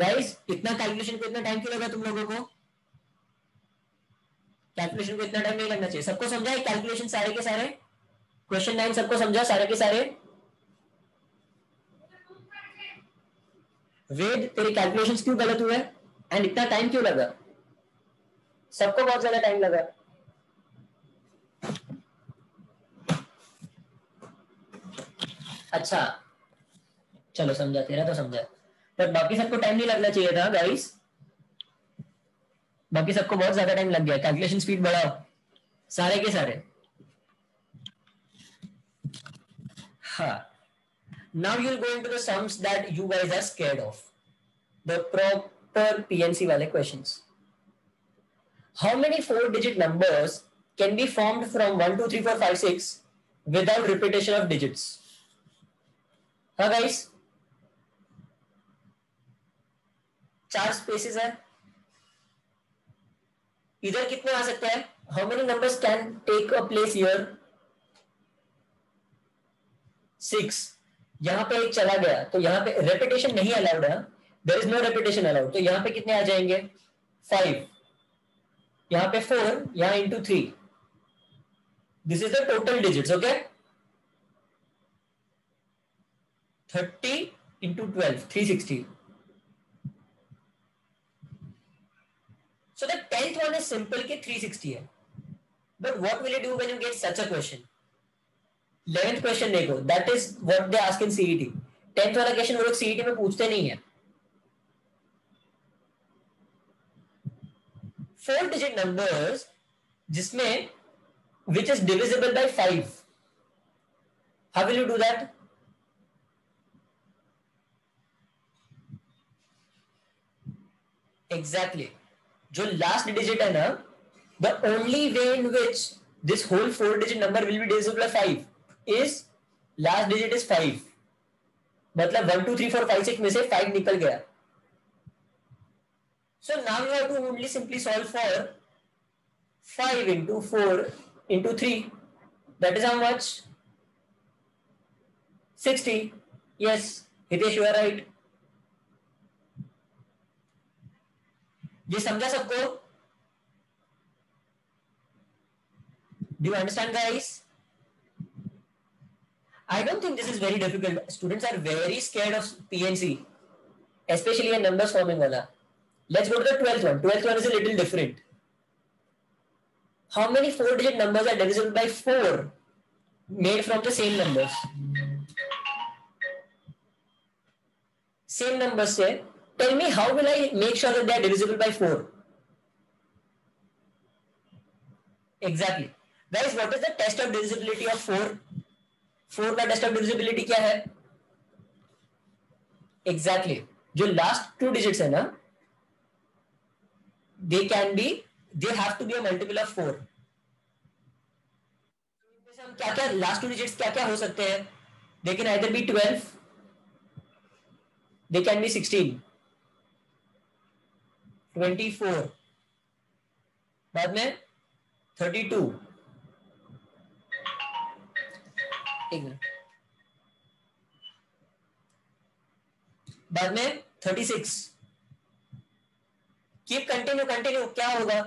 Speaker 1: Guys, इतना calculation को इतना time क्यों लगा तुम लोगों को? कैलकुलेशन को इतना टाइम नहीं लगना चाहिए. सबको समझा है कैलकुलेशन सारे के सारे? क्वेश्चन 9 सबको समझा सारे के सारे? वेद, तेरे कैलकुलेशंस क्यों गलत हुए एंड इतना टाइम क्यों लगा? सबको बहुत ज्यादा टाइम लगा. अच्छा चलो समझा, तेरा तो समझा, पर बाकी सबको टाइम नहीं लगना चाहिए था गाइस. बाकी सबको बहुत ज्यादा टाइम लग गया. कैलकुलेशन स्पीड बढ़ाओ सारे के सारे. हाँ, now you'll go into the sums that you guys are scared of, the proper PNC वाले questions. How many 4-digit numbers can be formed from 1 2 3 4 5 6 without repetition of digits? हाँ guys, 4 spaces है. इधर कितने आ सकते हैं? How many numbers can take a place here? 6. यहाँ पे एक चला गया तो यहाँ पे रेपिटेशन नहीं अलाउड है. There is no repetition allowed. तो यहाँ पे कितने आ जाएंगे? 5. यहाँ पे 4, यहाँ into 3. This is the total digits. Okay, 30 into 12, 360. So the 10th one is simple कि 360 है. But what will you do when you get such a question? 11th question देखो, that is what they ask in CET. 10th वाला question वो लोग CET में पूछते नहीं है. 4 डिजिट नंबर्स जिसमें which is divisible by 5. How will you do that? Exactly. जो लास्ट डिजिट है ना, the only way in which this whole 4 digit number will be divisible by 5 is last digit is 5. मतलब 1 2 3 4 5 6 में से 5 निकल गया. So now you have to only simply solve for 5 into 4 into 3. That is how much? 60. Yes, Hitesh, you are right. ये समझा सबको? Do you understand, guys? I don't think this is very difficult. Students are very scared of PNC, especially a numbers forming wala. Let's go to the 12th one. 12th one is a little different. How many 4-digit numbers are divisible by 4 made from the same numbers? Same numbers say. Tell me, how will I make sure that they are divisible by 4? Exactly. Guys, what is the test of divisibility of 4? 4 का test of divisibility क्या है? Exactly, जो last 2 digits है ना, they have to be a multiple of 4. हम क्या क्या last 2 digits क्या क्या हो सकते हैं? They can either be 12, they can be 16, 24, बाद में 32. एक मिनट, बाद में 36. Keep continue. क्या होगा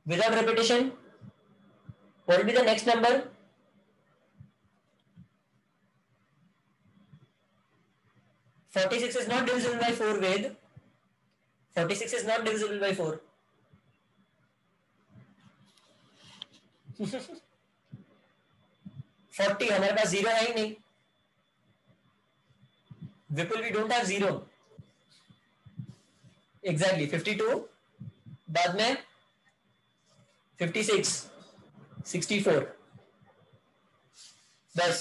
Speaker 1: without repetition? What will be the next number? 46 is not divisible by 4. Ved, 46 is not divisible by 4. 40 हमारे पास 0 है ही नहीं. विपुल, वी डोंट हैव 0. एग्जैक्टली 52, बाद में 56, 64. बस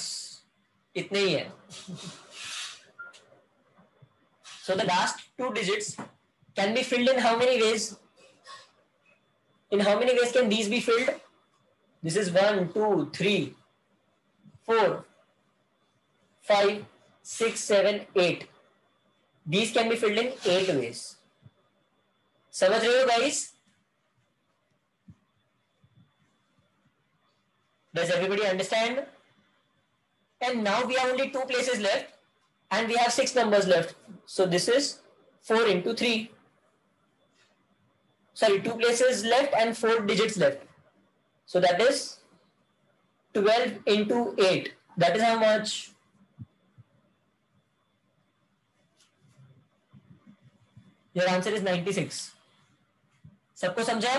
Speaker 1: इतने ही है. So the last 2 digits can be filled in how many ways? In how many ways can these be filled? This is 1 2 3 4 5 6 7 8. These can be filled in 8 ways. समझ रहे हो guys? Does everybody understand? And now we have only 2 places left and we have 6 numbers left. So this is 4 into 3. Sorry, 2 places left and 4 digits left. So that is 12 into 8. That is how much? Your answer is 96. सबको समझा?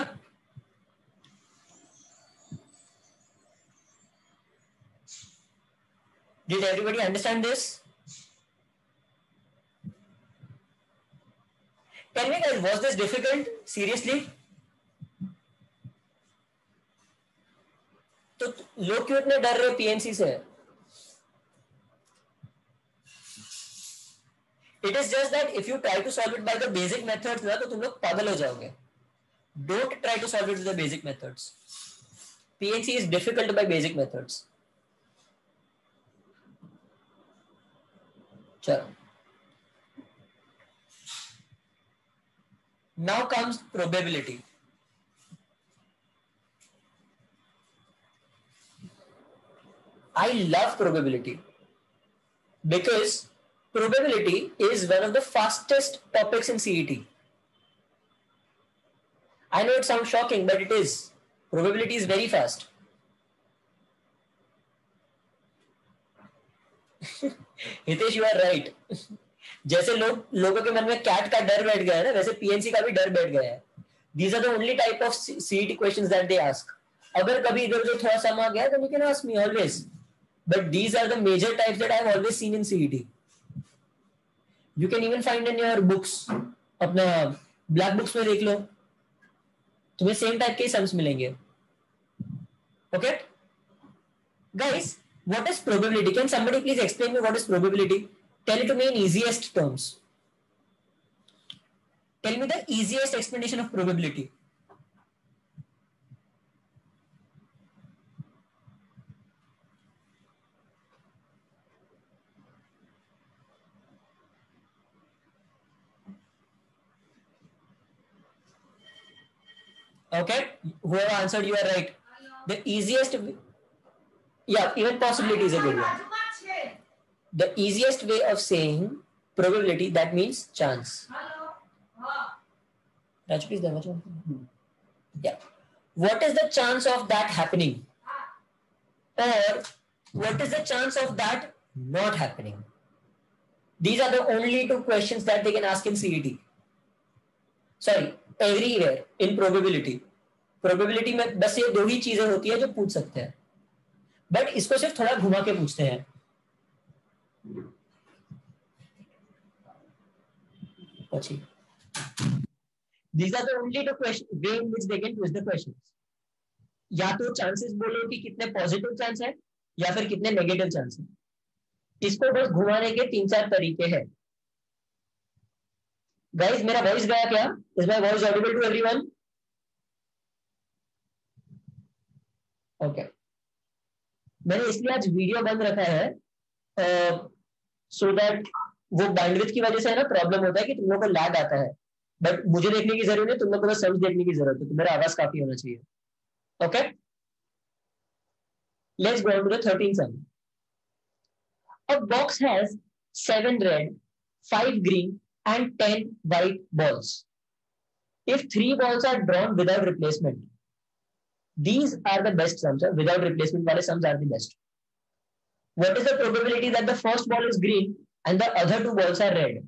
Speaker 1: Did everybody understand this? Tell me guys, was this difficult? Seriously? तो लोग क्यों इतने डर रहे PNC से? It is just that if you try to solve it by the basic methods ना तो तुम लोग पागल हो जाओगे. Don't try to solve it with the basic methods. PNC is difficult by basic methods. Chalo. Now comes probability. I love probability because probability is one of the fastest topics in CET. I know it sounds shocking, but it is. Probability is very fast. Hitesh, you are right. जैसे लोगों के मन में cat का डर बैठ गया है ना, वैसे पीएनसी का भी डर बैठ गया है. These are the only type of CET questions that they ask. अगर कभी इधर उधर थोड़ा सा आ गया, then you can ask me always. But these are the major types that I have always seen in CET. You can even find in your books. अपना black books में देख लो, तुम्हें सेम टाइप के सम्स मिलेंगे. Okay, guys, what is probability? Can somebody please explain me what is probability? Tell it to me in easiest terms. Tell me the easiest explanation of probability. Okay, whoever answered, you are right. The easiest, yeah, even possibility is a good one. The easiest way of saying probability, that means chance. Raj, please, yeah. What is the chance of that happening? Or what is the chance of that not happening? These are the only 2 questions that they can ask in CET. Sorry, everywhere in probability. Probability में बस ये 2 ही चीजें होती है जो पूछ सकते हैं, बट इसको सिर्फ थोड़ा घुमा के पूछते हैं. These are the only 2 questions way in which they can twist the questions. या तो चांसेस बोलो कि कितने पॉजिटिव चांस है या फिर कितने नेगेटिव चांस है. इसको बस घुमाने के 3-4 तरीके हैं. गाइस, मेरा वॉइस गया क्या? Is my voice audible to everyone? Okay, मैंने इसलिए आज वीडियो बंद रखा है सो दैट वो बैंडविड्थ की वजह से है ना प्रॉब्लम होता है कि तुम लोग को लैग आता है, बट मुझे देखने की जरूरत है, तुम लोग को बस सम्स देखने की जरूरत है, तो मेरा आवाज काफी होना चाहिए. Okay, let's go to the 13th sum. A box has 7 red, 5 green and 10 white balls. If 3 balls are drawn without replacement, these are the best sums. Without replacement wale sums are the best. What is the probability that the first ball is green and the other 2 balls are red?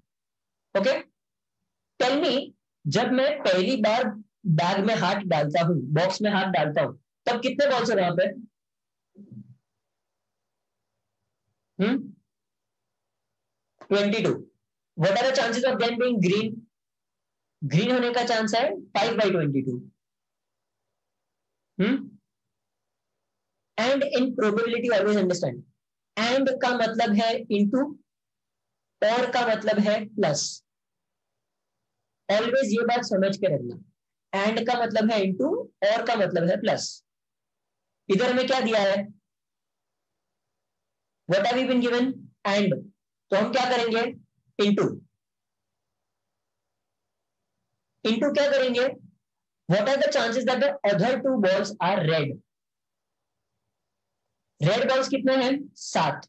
Speaker 1: Okay, tell me, जब मैं पहली बार bag में हाथ डालता हूं, box में हाथ डालता हूं, तब कितने बॉल्स है वहां पे? 22. What are the chances of them being green? Green होने का चांस है 5/22. And in probability always understand, and का मतलब है इनटू, और का मतलब है प्लस. ऑलवेज ये बात समझ के रखना, एंड का मतलब है इनटू, और का मतलब है प्लस. इधर हमें क्या दिया है? What have we been given? And. तो हम क्या करेंगे? इनटू. इनटू क्या करेंगे? What are the chances that the other 2 balls are red? Red balls कितने हैं? 7।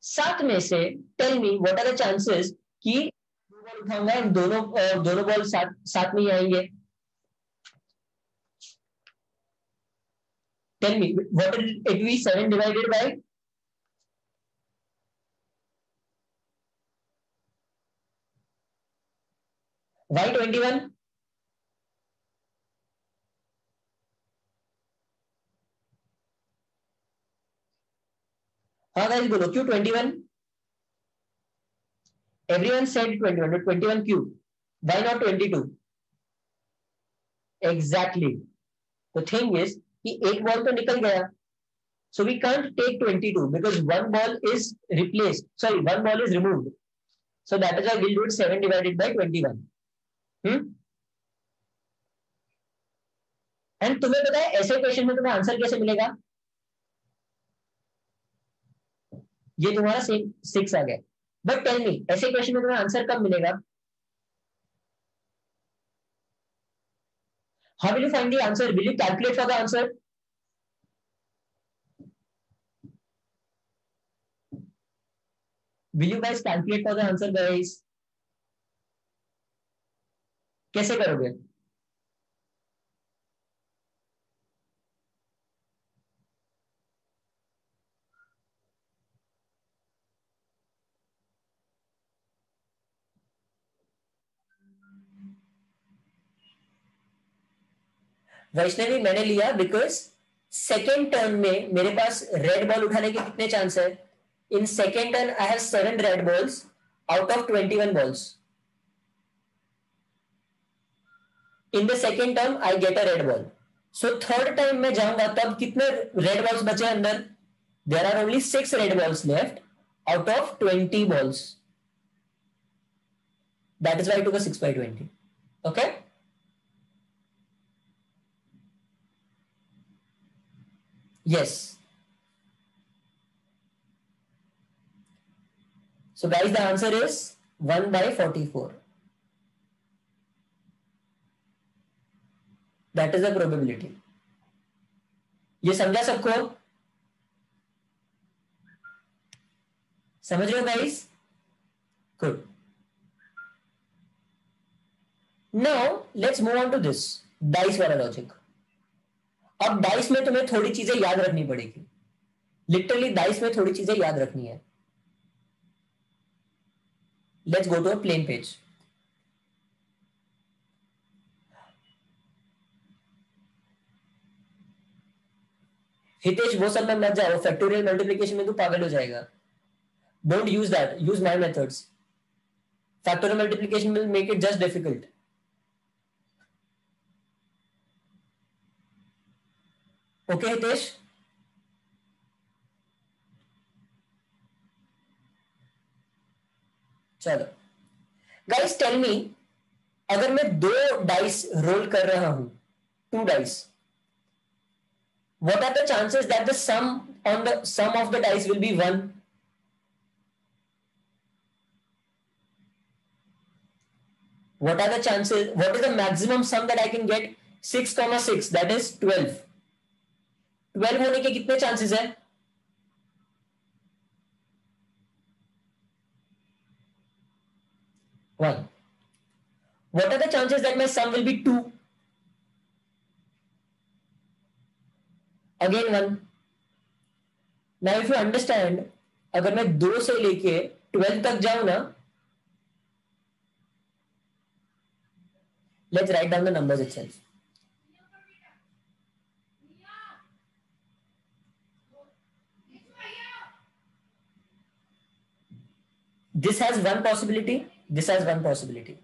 Speaker 1: 7 में से tell me what are the chances कि दो बॉल उठाऊंगा एंड दोनों बॉल साथ साथ में ही आएंगे। Tell me what it be 7 divided by why 21? हाँ गाइस बोलो क्यों 21? Everyone said 21, but 21 क्यों? Why not 22? Exactly. The thing is कि एक बॉल तो निकल गया, so we can't take 22 because one ball is replaced. Sorry, one ball is removed. So that is why we'll do it 7 divided by 21. And तुम्हें पता है ऐसे question में तुम्हें आंसर कैसे मिलेगा? ये तुम्हारा 6 आ गया, बट टेल मी ऐसे क्वेश्चन में तुम्हें आंसर कब मिलेगा? How will you find the answer? Will you calculate for the answer? Will you guys calculate for the answer, guys? कैसे करोगे? वैष्णवी मैंने लिया बिकॉज सेकेंड टर्न में मेरे पास रेड बॉल उठाने के कितने चांस है? In second turn I have 7 red balls out of 21 balls. In the second term I get a red ball. So third time में जाऊंगा तब कितने रेड बॉल्स बचे अंदर? There are only 6 red balls left out of 20 balls. That is why I took a 6 by 20. Okay yes. So guys the answer is 1 by 44. That is the probability. ये समझा सबको? समझ रहे हो guys? Good. Now let's move on to this dice वाला logic. अब dice में तुम्हें थोड़ी चीजें याद रखनी पड़ेगी. लिटरली डाइस में थोड़ी चीजें याद रखनी है. Let's go to a plain page. Hitesh वो सब में मत जाओ. फैक्टोरियल मल्टीप्लिकेशन में तू पागल हो जाएगा. Don't use that. Use my methods. Factorial multiplication will make it just difficult. Okay Hitesh? चलो गाइस टेल मी अगर मैं 2 डाइस रोल कर रहा हूं, 2 dice, what are the chances that the sum of the dice will be 1? What are the chances? What is the maximum sum that I can get? 6, 6, that is 12. 12 होने के कितने chances है? 1. What are the chances that my sum will be 2? Again 1. Now if you understand, अगर मैं 2 से लेके 12 तक जाऊं ना, let's write down the numbers itself. This has one possibility, this has one possibility.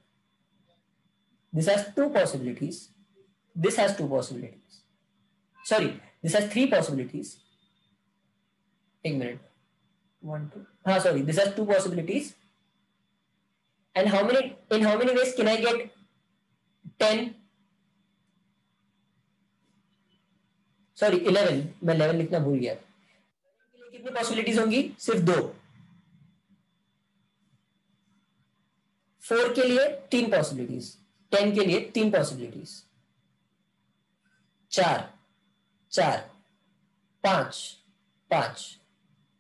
Speaker 1: This has 2 possibilities. This has 2 possibilities. Sorry, this has 3 possibilities. एक minute. 1, 2. Sorry, this has 2 possibilities. And in how many ways can I get 10? Sorry, 11. मैं 11 लिखना भूल गया. कितनी possibilities होंगी? सिर्फ 2. 4 के लिए 3 possibilities. 10 के लिए 3 possibilities. 4. 4 5 5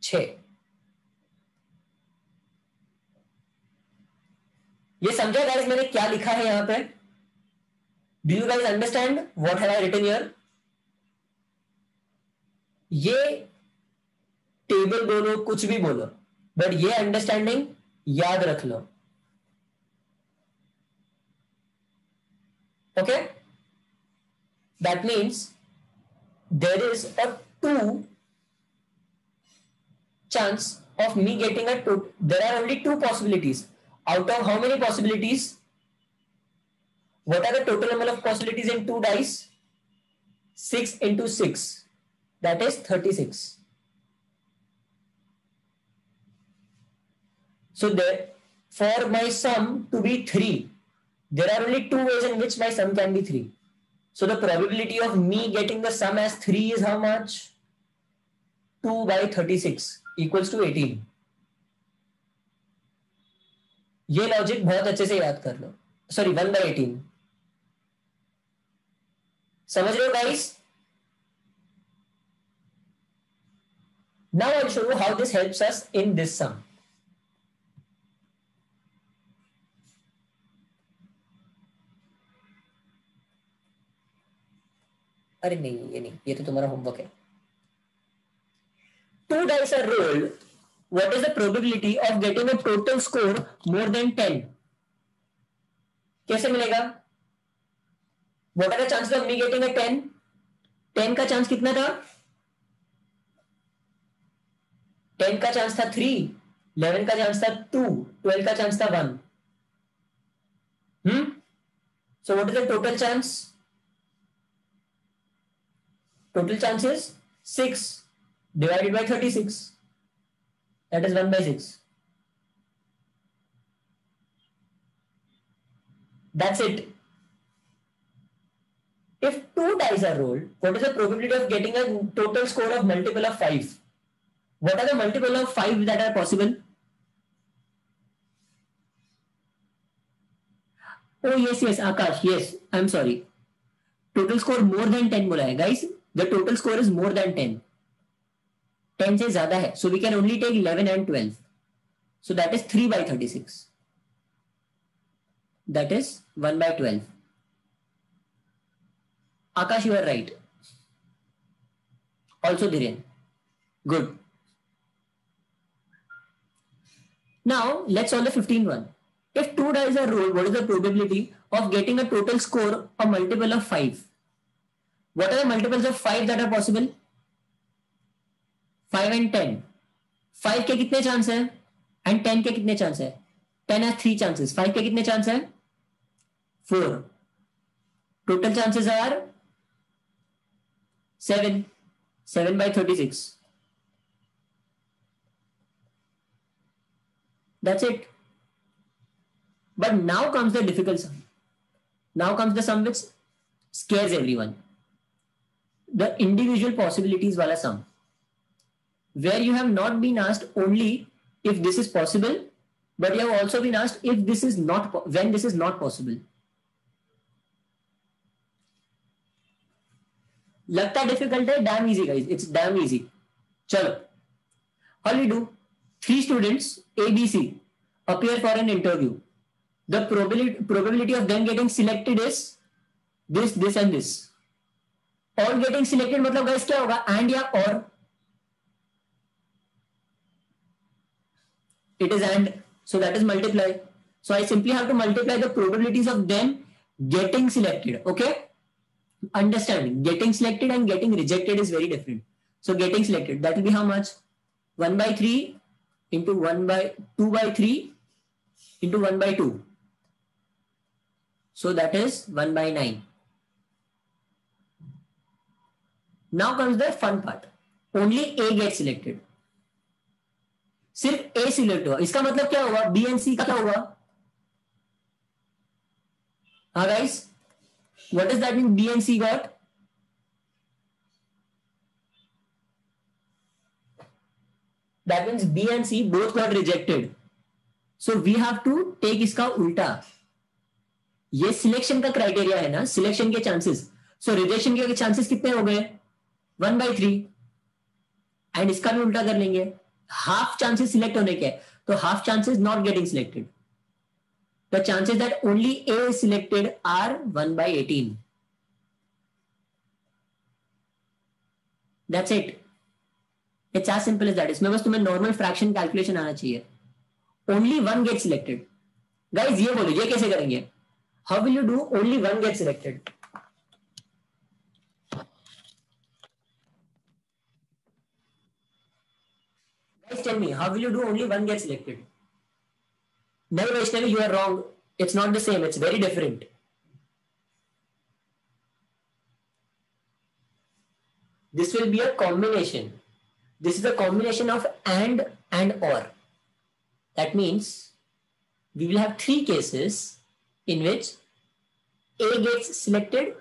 Speaker 1: 6। ये समझा गाइस मैंने क्या लिखा है यहां पे? Do you guys understand what have I written here? ये टेबल बोलो कुछ भी बोलो, बट ये अंडरस्टैंडिंग याद रख लो। Okay, that means there is a 2 chance of me getting a there are only 2 possibilities out of how many possibilities? What are the total number of possibilities in 2 dice? 6 into 6, that is 36. So there, for my sum to be 3, there are only 2 ways in which my sum can be 3. So the probability of me getting the sum as 3 is how much? 2 by 36 equals to 18. ये logic बहुत अच्छे से याद कर लो। Sorry, 1 by 18। समझ रहे हो guys? Now I'll show you how this helps us in this sum. अरे नहीं, ये नहीं, ये तो तुम्हारा होमवर्क है। 2 dice are rolled. What is the probability of getting a total score more than 10? कैसे मिलेगा? What are the chances of me getting a 10? 10 का चांस कितना था? 10 का चांस था 3, 11 का चांस था 2, 12 का चांस था 1। So what is the total chance? Total chance is 6 divided by 36. That is 1 by 6. That's it. If 2 dice are rolled, what is the probability of getting a total score of multiple of 5? What are the multiple of 5 that are possible? Oh yes, Akash, yes, I'm sorry. Total score more than 10 बोला है guys. The total score is more than 10. 10 से ज्यादा है, so we can only take 11 and 12. So that is 3 by 36. That is 1 by 12. Akash, you are right. Also Dhiren. Good. Now let's solve the 15th one. If 2 dice are rolled, what is the probability of getting a total score a multiple of 5? What are the multiples of 5 that are possible? 5 and 10. 5 के कितने चांस है and 10 के कितने चांस है? 10 has 3 chances. 5 के कितने चांस है? 4. Total chances are 7. 7 by 36. That's it. But now comes the difficult sum. Now comes the sum which scares everyone. The individual possibilities wala sum, where you have not been asked only if this is possible, but you have also been asked if this is not, when this is not possible. लगता difficult है? Dam easy guys, it's damn easy. चलो, all you do, 3 students ABC appear for an interview. The probability of them getting selected is this, this and this. All getting selected मतलब guys क्या होगा? And या or? It is and, so that is multiply. So I simply have to multiply the probabilities of them getting selected. Okay, understand, getting selected and getting rejected is very different. So getting selected, that will be how much? 1 by 3 into 1 by 2 by 3 into 1 by 2. So that is 1 by 9. Now comes the fun part. Only A gets selected. सिर्फ A select हुआ, इसका मतलब क्या होगा? B and C का क्या होगा? हाँ guys, what does that mean? B and C got? That means B and C both got rejected. So we have to take इसका उल्टा. ये सिलेक्शन का क्राइटेरिया है ना, सिलेक्शन के चांसेस. सो रिजेक्शन के चांसेस कितने हो गए? 1/3, एंड इसका भी उल्टा कर लेंगे, हाफ चांसेस सिलेक्ट होने के, तो half chances not getting selected, the chances that only A is selected are 1/18. That's it, it's as simple as that. इसमें बस तुम्हें नॉर्मल फ्रैक्शन कैलकुलेशन आना चाहिए. Only one get selected. Guys ये बोलो, ये कैसे करेंगे? How will you do only one get selected? Guys, tell me, how will you do only one get selected? No, Vaishnavi, you are wrong. It's not the same. It's very different. This will be a combination. This is a combination of and or. That means we will have three cases in which A gets selected,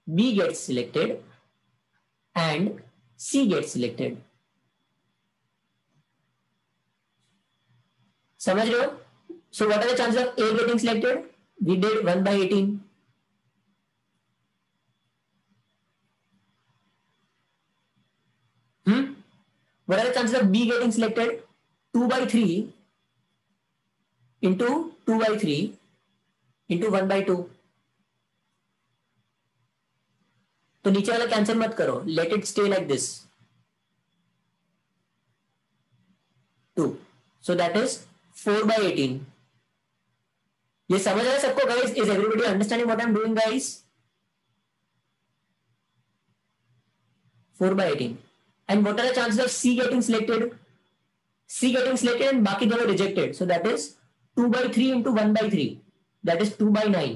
Speaker 1: B gets selected, and C gets selected. समझ रहे हो? So what are the chances of A getting selected? We did 1/18. What are the chances of B getting selected? 2/3 into 2/3 into 1/2. तो नीचे वाला cancel मत करो, let it stay like this. 2. So that is 4/18. ये समझ रहा है सबको guys? Is everybody understanding what I'm doing guys? 4/18. And what are the chances of C getting selected? C getting selected and बाकी दोनों rejected. So that is 2/3 into 1/3. That is 2/9.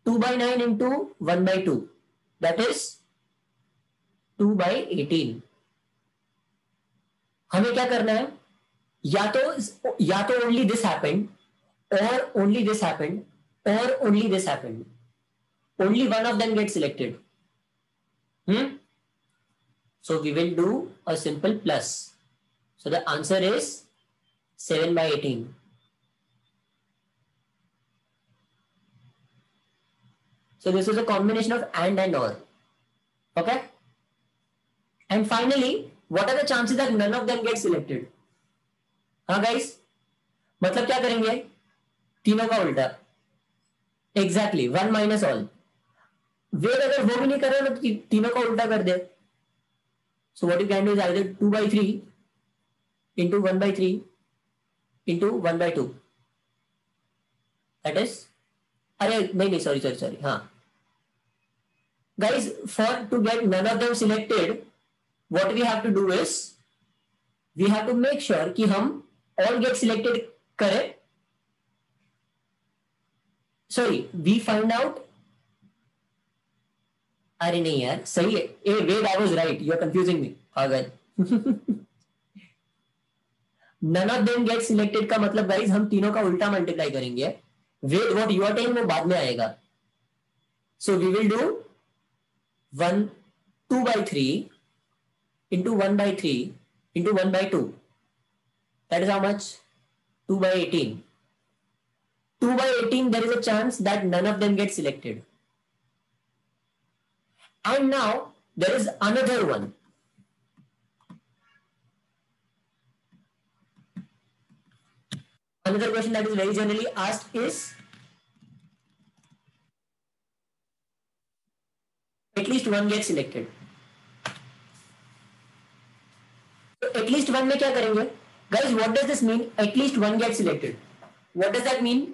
Speaker 1: 2/9 into 1/2. That is 2/18. हमें क्या करना है? या तो only this happened, or only this happened, or only this happened. Only one of them gets selected. So we will do a simple plus. So the answer is 7/18. So this is a combination of and or. Okay. And finally, what are the chances that none of them get selected? हाँ guys, मतलब क्या करेंगे? तीनों का उल्टा. Exactly, 1 minus all. वेद अगर वो भी नहीं कर रहे तो तीनों का उल्टा कर दे. So what you can do is either 2/3 into 1/3 into 1/2. That is, अरे नहीं sorry, हाँ. Guys, to get none of them selected, what we have to do is we have to make sure कि हम all get selected करें. Sorry, we find out. अरे नहीं यार, सही है. Wait, I was right. You are confusing me. पागल. None of them get selected का मतलब गाइस हम तीनों का उल्टा मल्टीप्लाई करेंगे. Wait, what you are saying वो बाद में आएगा. So we will do 2/3 into 1/3 into 1/2. That is how much? 2/18. 2/18, there is a chance that none of them get selected. And now there is another one. Another question that is very generally asked is at least one gets selected. So at least one में क्या करेंगे? Guys, what does this mean? At least one gets selected. What does that mean?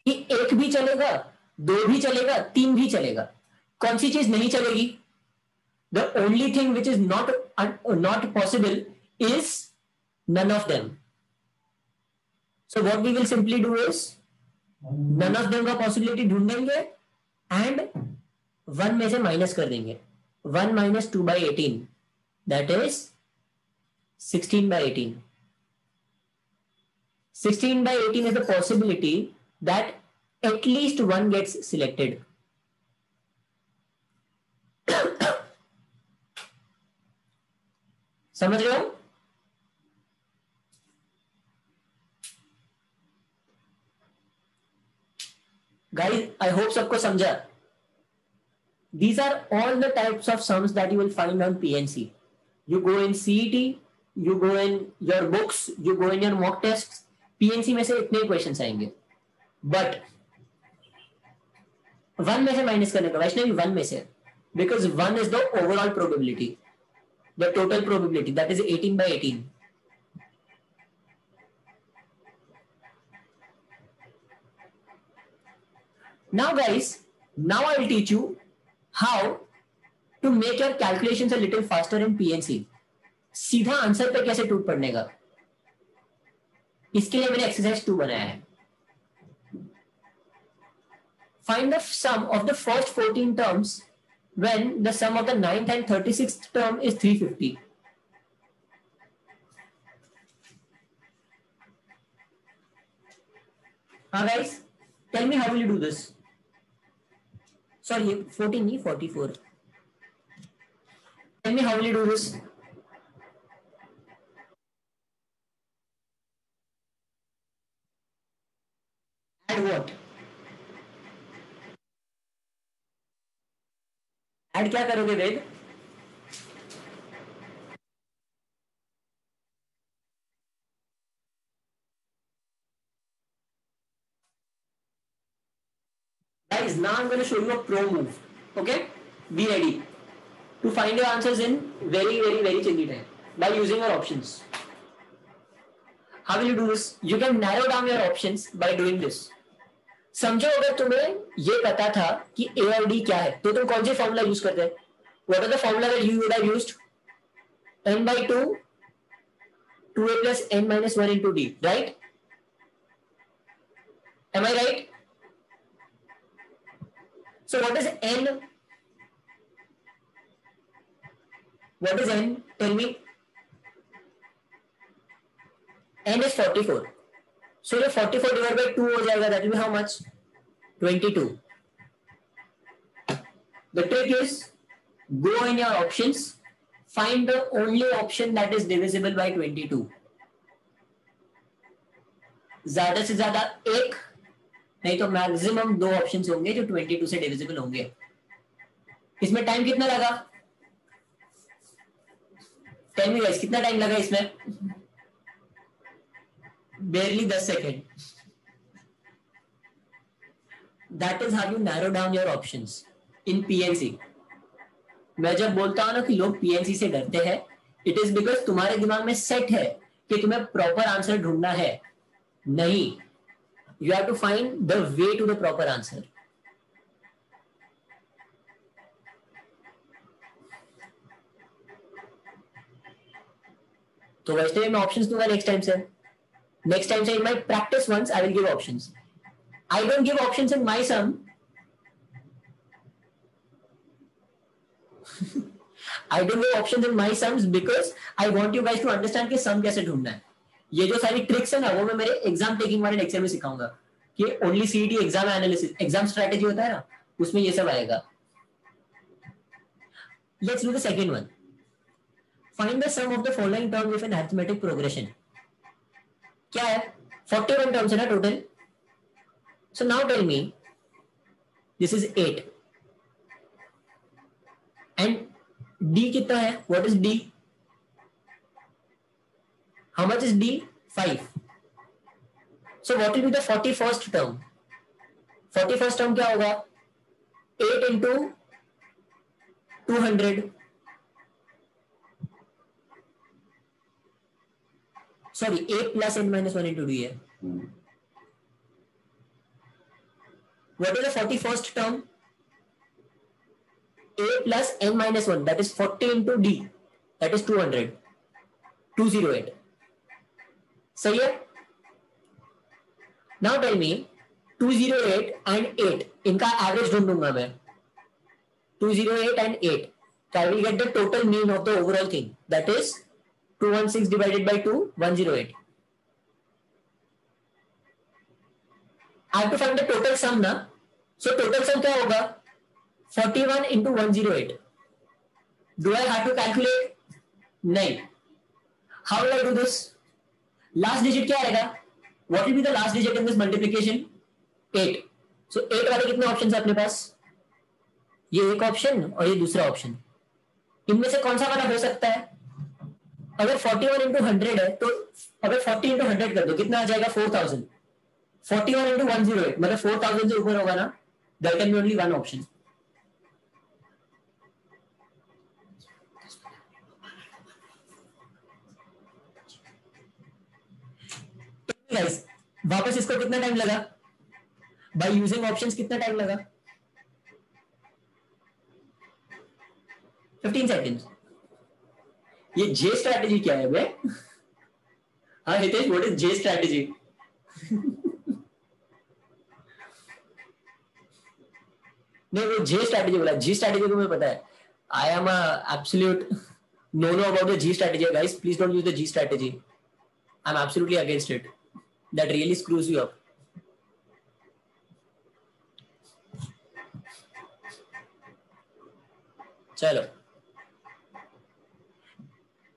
Speaker 1: कि एक भी चलेगा, दो भी चलेगा, तीन भी चलेगा. कौन सी चीज नहीं चलेगी? The only thing which is not possible is none of them. So what we will simply do is none of them का possibility ढूंढेंगे and 1 में से माइनस कर देंगे. 1 minus 2/18, that is 16/18. 16/18 is the possibility that at least one gets selected. समझ रहे हो? Guys, I hope सबको समझा. These are all the types of sums that you will find on PNC. You go in CET, you go in your books, you go in your mock tests. PNC में से इतने questions आएंगे, but 1 में से minus करने का, वैष्णवी 1 में से, because 1 is the overall probability, the total probability, that is 18 by 18. Now guys, now I will teach you how to make your calculations a little faster in PNC. सीधा answer पे कैसे टूट पड़ने का, इसके लिए मैंने एक्सरसाइज 2 बनाया है. Find the sum of the first 14 terms when the sum of the 9th and 36th term is 350. Guys, tell me how will you do this? Sorry, 14 नहीं, 44. Tell me how will you do this? Add what? Add क्या करोगे वेद? Guys, now I'm going to show you a pro move. Okay? Be ready to find your answers in very chunky time by using your options. How will you do this? You can narrow down your options by doing this. समझो अगर तुम्हें ये पता था कि A और D क्या है, तो तुम कौन से फॉर्मूला यूज करते हैं? What are the formula that you would have used? N by 2, 2A plus N minus 1 into D, right? Am I right? So what is N? What is N? Tell me. N is 44. So ये 44 divided by 2 हो जाएगा, that will be how much? 22. The trick is go in your options, find the only option that is divisible by 22. ज्यादा से ज्यादा एक, नहीं तो maximum 2 options होंगे जो 22 से डिविजिबल होंगे. इसमें टाइम कितना लगा? टेल मी गाइस, कितना टाइम लगा इसमें? barely 10 second. That is how you narrow down your options in PNC. मैं जब बोलता हूं ना कि लोग PNC से डरते हैं, it is because तुम्हारे दिमाग में सेट है कि तुम्हें प्रॉपर आंसर ढूंढना है. नहीं, you have to find the way to the proper answer. तो वैसे मैं ऑप्शंस दूंगा नेक्स्ट टाइम से. Next time, say in my practice ones, I will give options. I don't give options in my sum. I don't give options in my sums because I want you guys to understand कि sum कैसे ढूंढना है. ये जो सारी tricks है ना, वो मैं मेरे एग्जाम टेकिंग वाले लेक्चर में सिखाऊंगा कि only CET exam analysis, exam strategy होता है ना, उसमें ये सब आएगा. Let's do the second one. Find the sum of the following terms with an arithmetic progression. क्या है? 41 टर्म्स है ना total. So now tell me, this is 8 and D कितना है? What is D? How much is D? 5. So what will be the 41st term? 41st term क्या होगा? 8 into 200. Sorry, 8 plus n minus 1 into D है. What is the 41st term? A plus n minus 1, that is 40 into D, that is 200. 208. सही है? Now tell me, 208 and 8, इनका average ढूंढूंगा मैं. 208 and 8. So I will get the total mean of the overall thing. That is 216 divided by 2, 108. I have to find the total sum ना. So total sum क्या होगा? 41 into 108. Do I have to calculate? नहीं. How will I do this? Last digit क्या आएगा? What will be the last digit in this multiplication? 8. So 8 वाले कितने option है अपने पास? ये एक ऑप्शन और ये दूसरा ऑप्शन, इनमें से कौन सा वाला हो सकता है? अगर 41 इंटू 100 है तो अगर 40 इंटू 100 कर दो कितना आ जाएगा? 4000। 41 इंटू 108 मतलब 4000 से ऊपर होगा ना, that can be only one option. Guys वापस इसको कितना टाइम लगा? बाय यूजिंग ऑप्शंस कितना टाइम लगा? 15 सेकेंड्स। ये जे स्ट्रैटेजी क्या है बे? हाँ Hitesh, what is J strategy? नहीं वो जे स्ट्रैटेजी बोला, जी स्ट्रैटेजी को मुझे पता है। I am absolute no about the G strategy guys, please don't use the G strategy, I am absolutely against it, that really screws you up. चलो,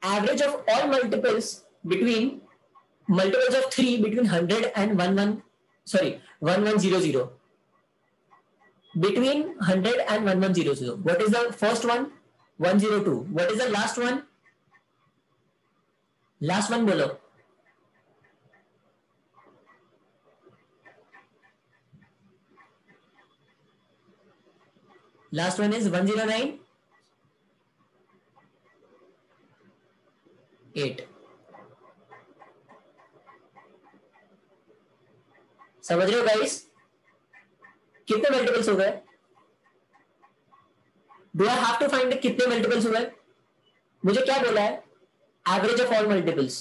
Speaker 1: average of all multiples of 3 between 100 and 11, sorry 1100, between 100 and 1100, what is the first one? 102. What is the last one? Last one bolo. Last one is 109. 8. समझ रहे हो guys? कितने multiples हो गए? Do I have to find कितने multiples हो गए? मुझे क्या बोला है? Average of all multiples.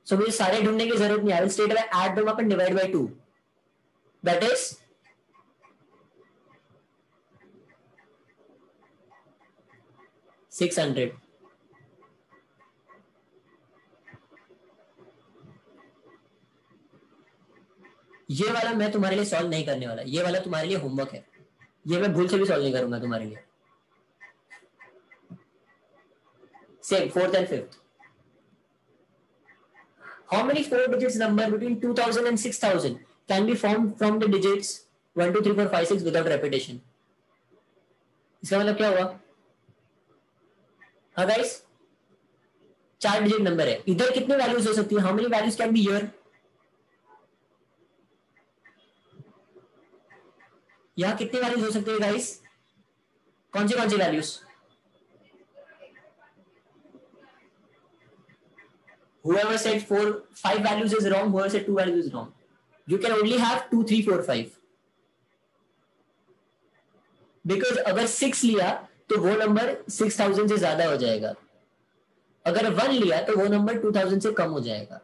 Speaker 1: So मुझे सारे ढूंढने की जरूरत नहीं, I will straight away add them up and divide by 2, that is 600। ये वाला मैं तुम्हारे लिए सॉल्व नहीं करने वाला, ये वाला तुम्हारे लिए होमवर्क है, ये मैं भूल से भी सॉल्व नहीं करूंगा तुम्हारे लिए। Same fourth and fifth. How many 4 digits number between 2000 and 6000 can be formed from the digits 1 2 3 4 5 6 without repetition? इसका मतलब क्या हुआ? हाँ गाइस, 4 डिजिट नंबर है, इधर कितनी वैल्यूज हो सकती है? How many values can be here? यहाँ कितनी वैल्यूज हो सकती है गाइस? कौन सी values? Whoever said 5 values is wrong, whoever said 2 values is wrong. You can only have 2 3 4 5, because अगर 6 लिया तो वो नंबर 6000 से ज्यादा हो जाएगा, अगर 1 लिया तो वो नंबर 2000 से कम हो जाएगा।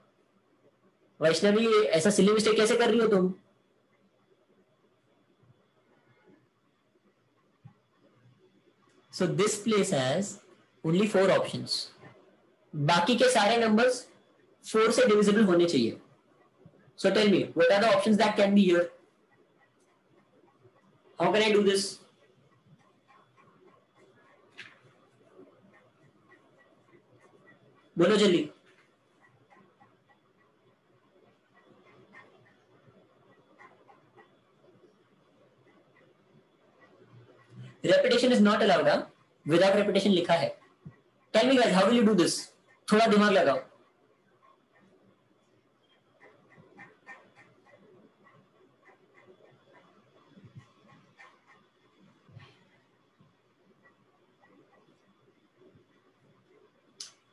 Speaker 1: वैष्णवी ऐसा सिली मिस्टेक कैसे कर रही हो तुम? So this place has only 4 options. बाकी के सारे नंबर्स 4 से डिविजिबल होने चाहिए। So tell me, what are the options that can be here? How can I do this? बोलो जल्दी। Repetition is not allowed, huh? Without repetition लिखा है। Tell me guys, how will you do this? थोड़ा दिमाग लगाओ।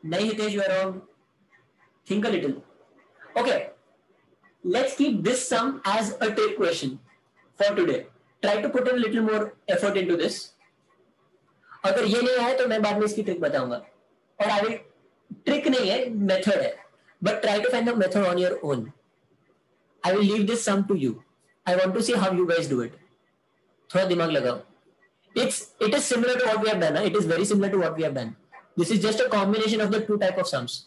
Speaker 1: नहीं Hitesh, you are wrong. Think a little. Okay, let's keep this sum as a trick question for today. Try to put a little more effort into this. अगर ये नहीं आए तो मैं बाद में इसकी ट्रिक बताऊंगा, और आई विल, ट्रिक नहीं है, मेथड है, but try to find the method on your own. I will leave this sum to you. I want to see how you guys do it. थोड़ा दिमाग लगाओ. It is similar to what we have done. It is very similar to what we have done. This is just a combination of the two type of sums.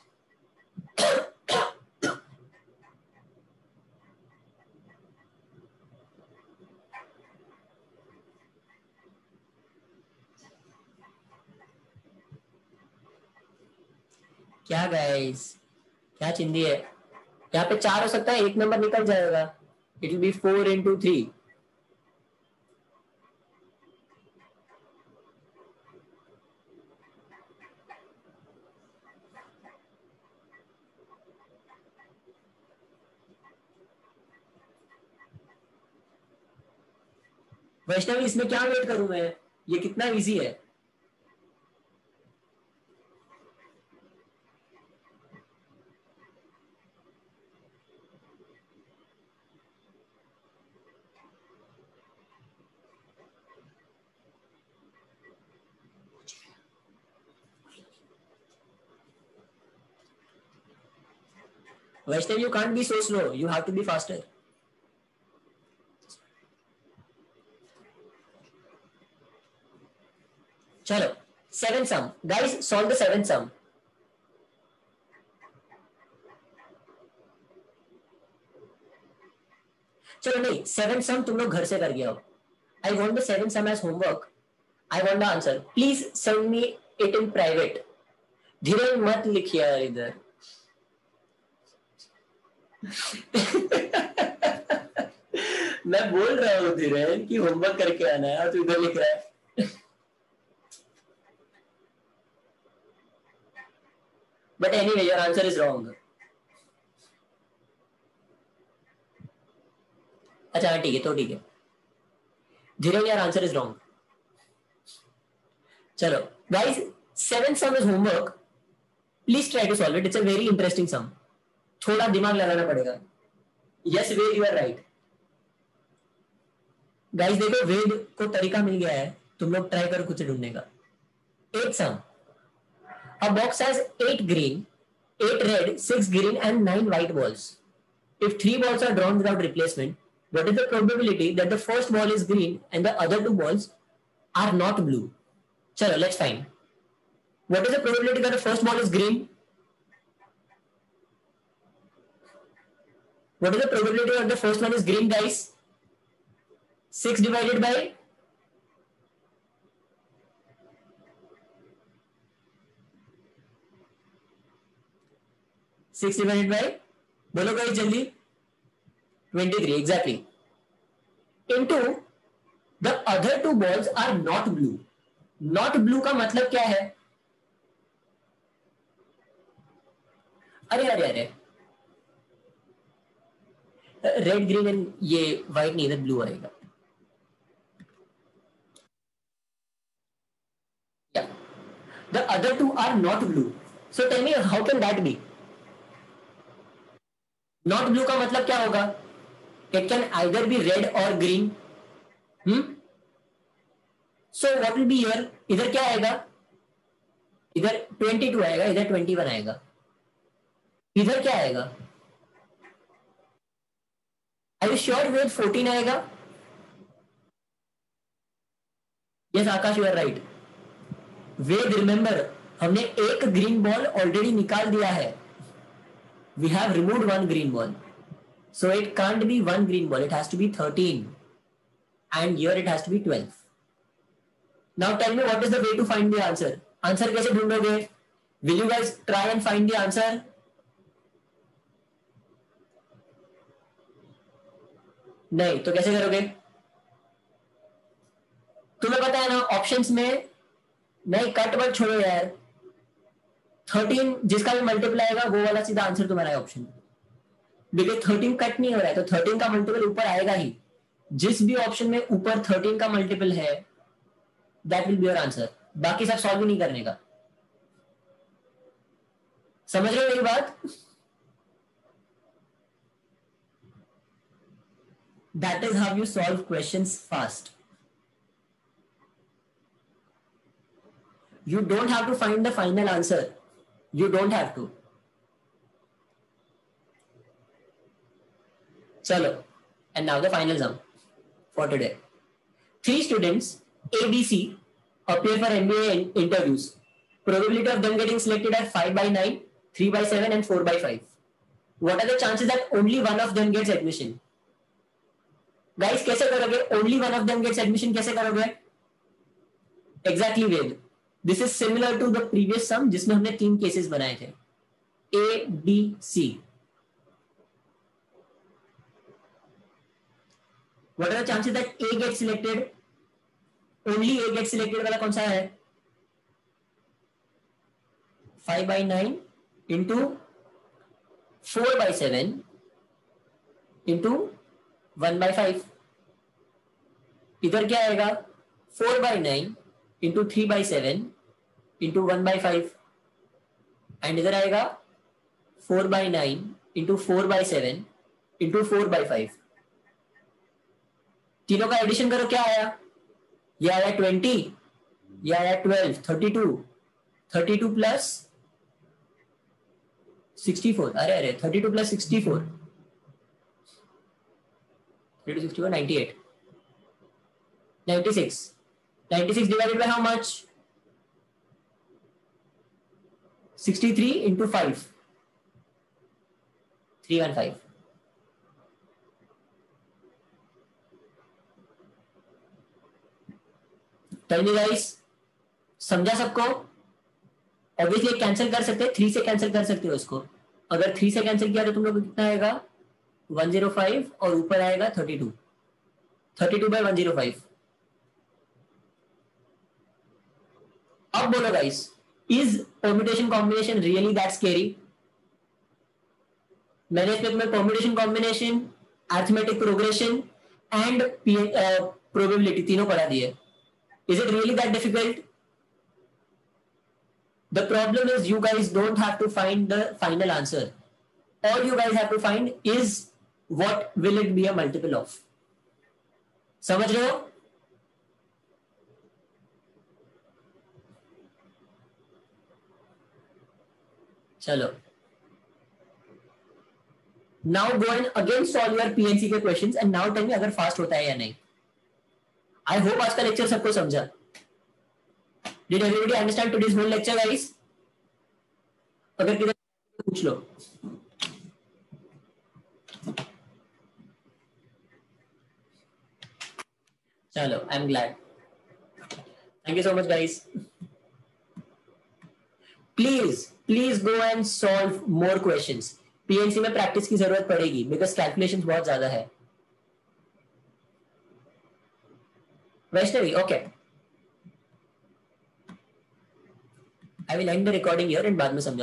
Speaker 1: क्या guys, क्या चिंदी है? यहाँ पे 4 हो सकता है, एक नंबर निकल जाएगा. It will be 4 into 3. Vaishnavi इसमें क्या वेट करूं मैं, ये कितना इजी है। Vaishnavi, you can't be so slow, you have to be faster. चलो, seven sum guys, solve the seven sum. चलो नहीं, सेवन सम तुम लोग घर से कर गया हो। I want the seven sum as homework. I want the answer, please send me it in private. धीरे मत लिखिए यार इधर। मैं बोल रहा हूँ धीरे कि होमवर्क करके आना है और तू इधर लिख रहा है। But anyway, your answer is wrong. अच्छा ठीक है, तो ठीक है। धीरे, your answer is wrong. चलो guys, seven sum is homework. Please try to solve it. It's a very interesting sum. थोड़ा दिमाग लगाना पड़ेगा। Yes, Ved, you are right. Guys देखो, वेद को तरीका मिल गया है, तुम लोग ट्राई करो खुद से ढूंढने का। Eight sum. A box has 8 green, 8 red, 6 green and 9 white balls. If 3 balls are drawn without replacement, what is the probability that the first ball is green and the other 2 balls are not blue? Chalo, let's find. What is the probability that the first ball is green? What is the probability that the first one is green, guys? 6 divided by 6 divided by, बोलो guys जल्दी, 23 exactly. Into the other 2 balls are not blue. Not blue का मतलब क्या है? अरे अरे अरे, red green and ये व्हाइट नहीं, इधर ब्लू आएगा। Yeah. The other 2 are not blue. So tell me, how can that be? Not blue का मतलब क्या होगा? It can either be red or green. So what will be here? इधर क्या आएगा? इधर 22 आएगा, इधर 21 आएगा। इधर क्या आएगा? Are you sure वेद 14 आएगा? Yes, Akash, you are right. Ved remember, हमने एक ग्रीन बॉल ऑलरेडी निकाल दिया है। We have removed one green ball. So it can't be one green ball. It has to be 13. And here it has to be 12. Now tell me, what is the way to find the answer? Answer कैसे ढूंढोगे? Will you guys try and find the answer? नहीं तो कैसे करोगे? तुम्हें पता है ना options में, नहीं कट वर्ड छोड़ो यार, 13 जिसका भी मल्टीपल आएगा वो वाला सीधा आंसर तुम्हारा है ऑप्शन। बिकॉज 13 कट नहीं हो रहा है तो 13 का मल्टीपल ऊपर आएगा ही। जिस भी ऑप्शन में ऊपर 13 का मल्टीपल है that will be your answer. बाकी सब सॉल्व नहीं करने का। समझ रहे हो मेरी बात? That is how you solve questions fast. You don't have to find the final answer. You don't have to. Chalo. And now the final sum for today. 3 students A, B, C appear for MBA interviews. Probability of them getting selected are 5 by 9, 3 by 7 and 4 by 5. What are the chances that only one of them gets admission? Guys, कैसे करोगे? Only one of them gets admission कैसे करोगे? Exactly, Ved. This is similar to the previous sum जिसमें हमने 3 cases बनाए थे, A, B, C. What are the chances that A gets selected? Only A gets selected वाला कौन सा है? 5 by 9 into 4 by 7 into 1 by 5. इधर क्या आएगा 4/9 इंटू 3/7 इंटू 1/5 एंड इधर आएगा 4/9 इंटू 4/7 इंटू 4/5। तीनों का एडिशन करो, क्या आया? ये आया 20, ये आया 12, 32 प्लस 64, अरे 32 plus 64, 32 64 98 96 divided by how much? 63 into 5 315। Tell me guys, समझा सबको? ऑब्वियसली कैंसिल कर सकते हैं, 3 से कैंसिल कर सकते हो इसको। अगर 3 से कैंसिल किया तो तुम लोग को कितना आएगा 105 और ऊपर आएगा 32 by 105। अब बोलो guys, is permutation combination really that scary? मैंने इसमें तुम्हें permutation combination, arithmetic progression and probability तीनों पढ़ा दिए। Is it really that difficult? The problem is you guys don't have to find the final answer. All you guys have to find is what will it be a multiple of. समझ रहे हो? चलो, now go and again solve your PNC के questions and now tell me अगर fast होता है या नहीं। I hope आज का लेक्चर सबको समझा। Did everybody understand today's whole lecture, guys? अगर किधर पूछ लो। चलो, I'm glad. Thank you so much, guys. Please go and solve more questions. PNC में प्रैक्टिस की जरूरत पड़ेगी because calculations बहुत ज्यादा है। Vaishnavi, okay. I will end the recording here and बाद में समझा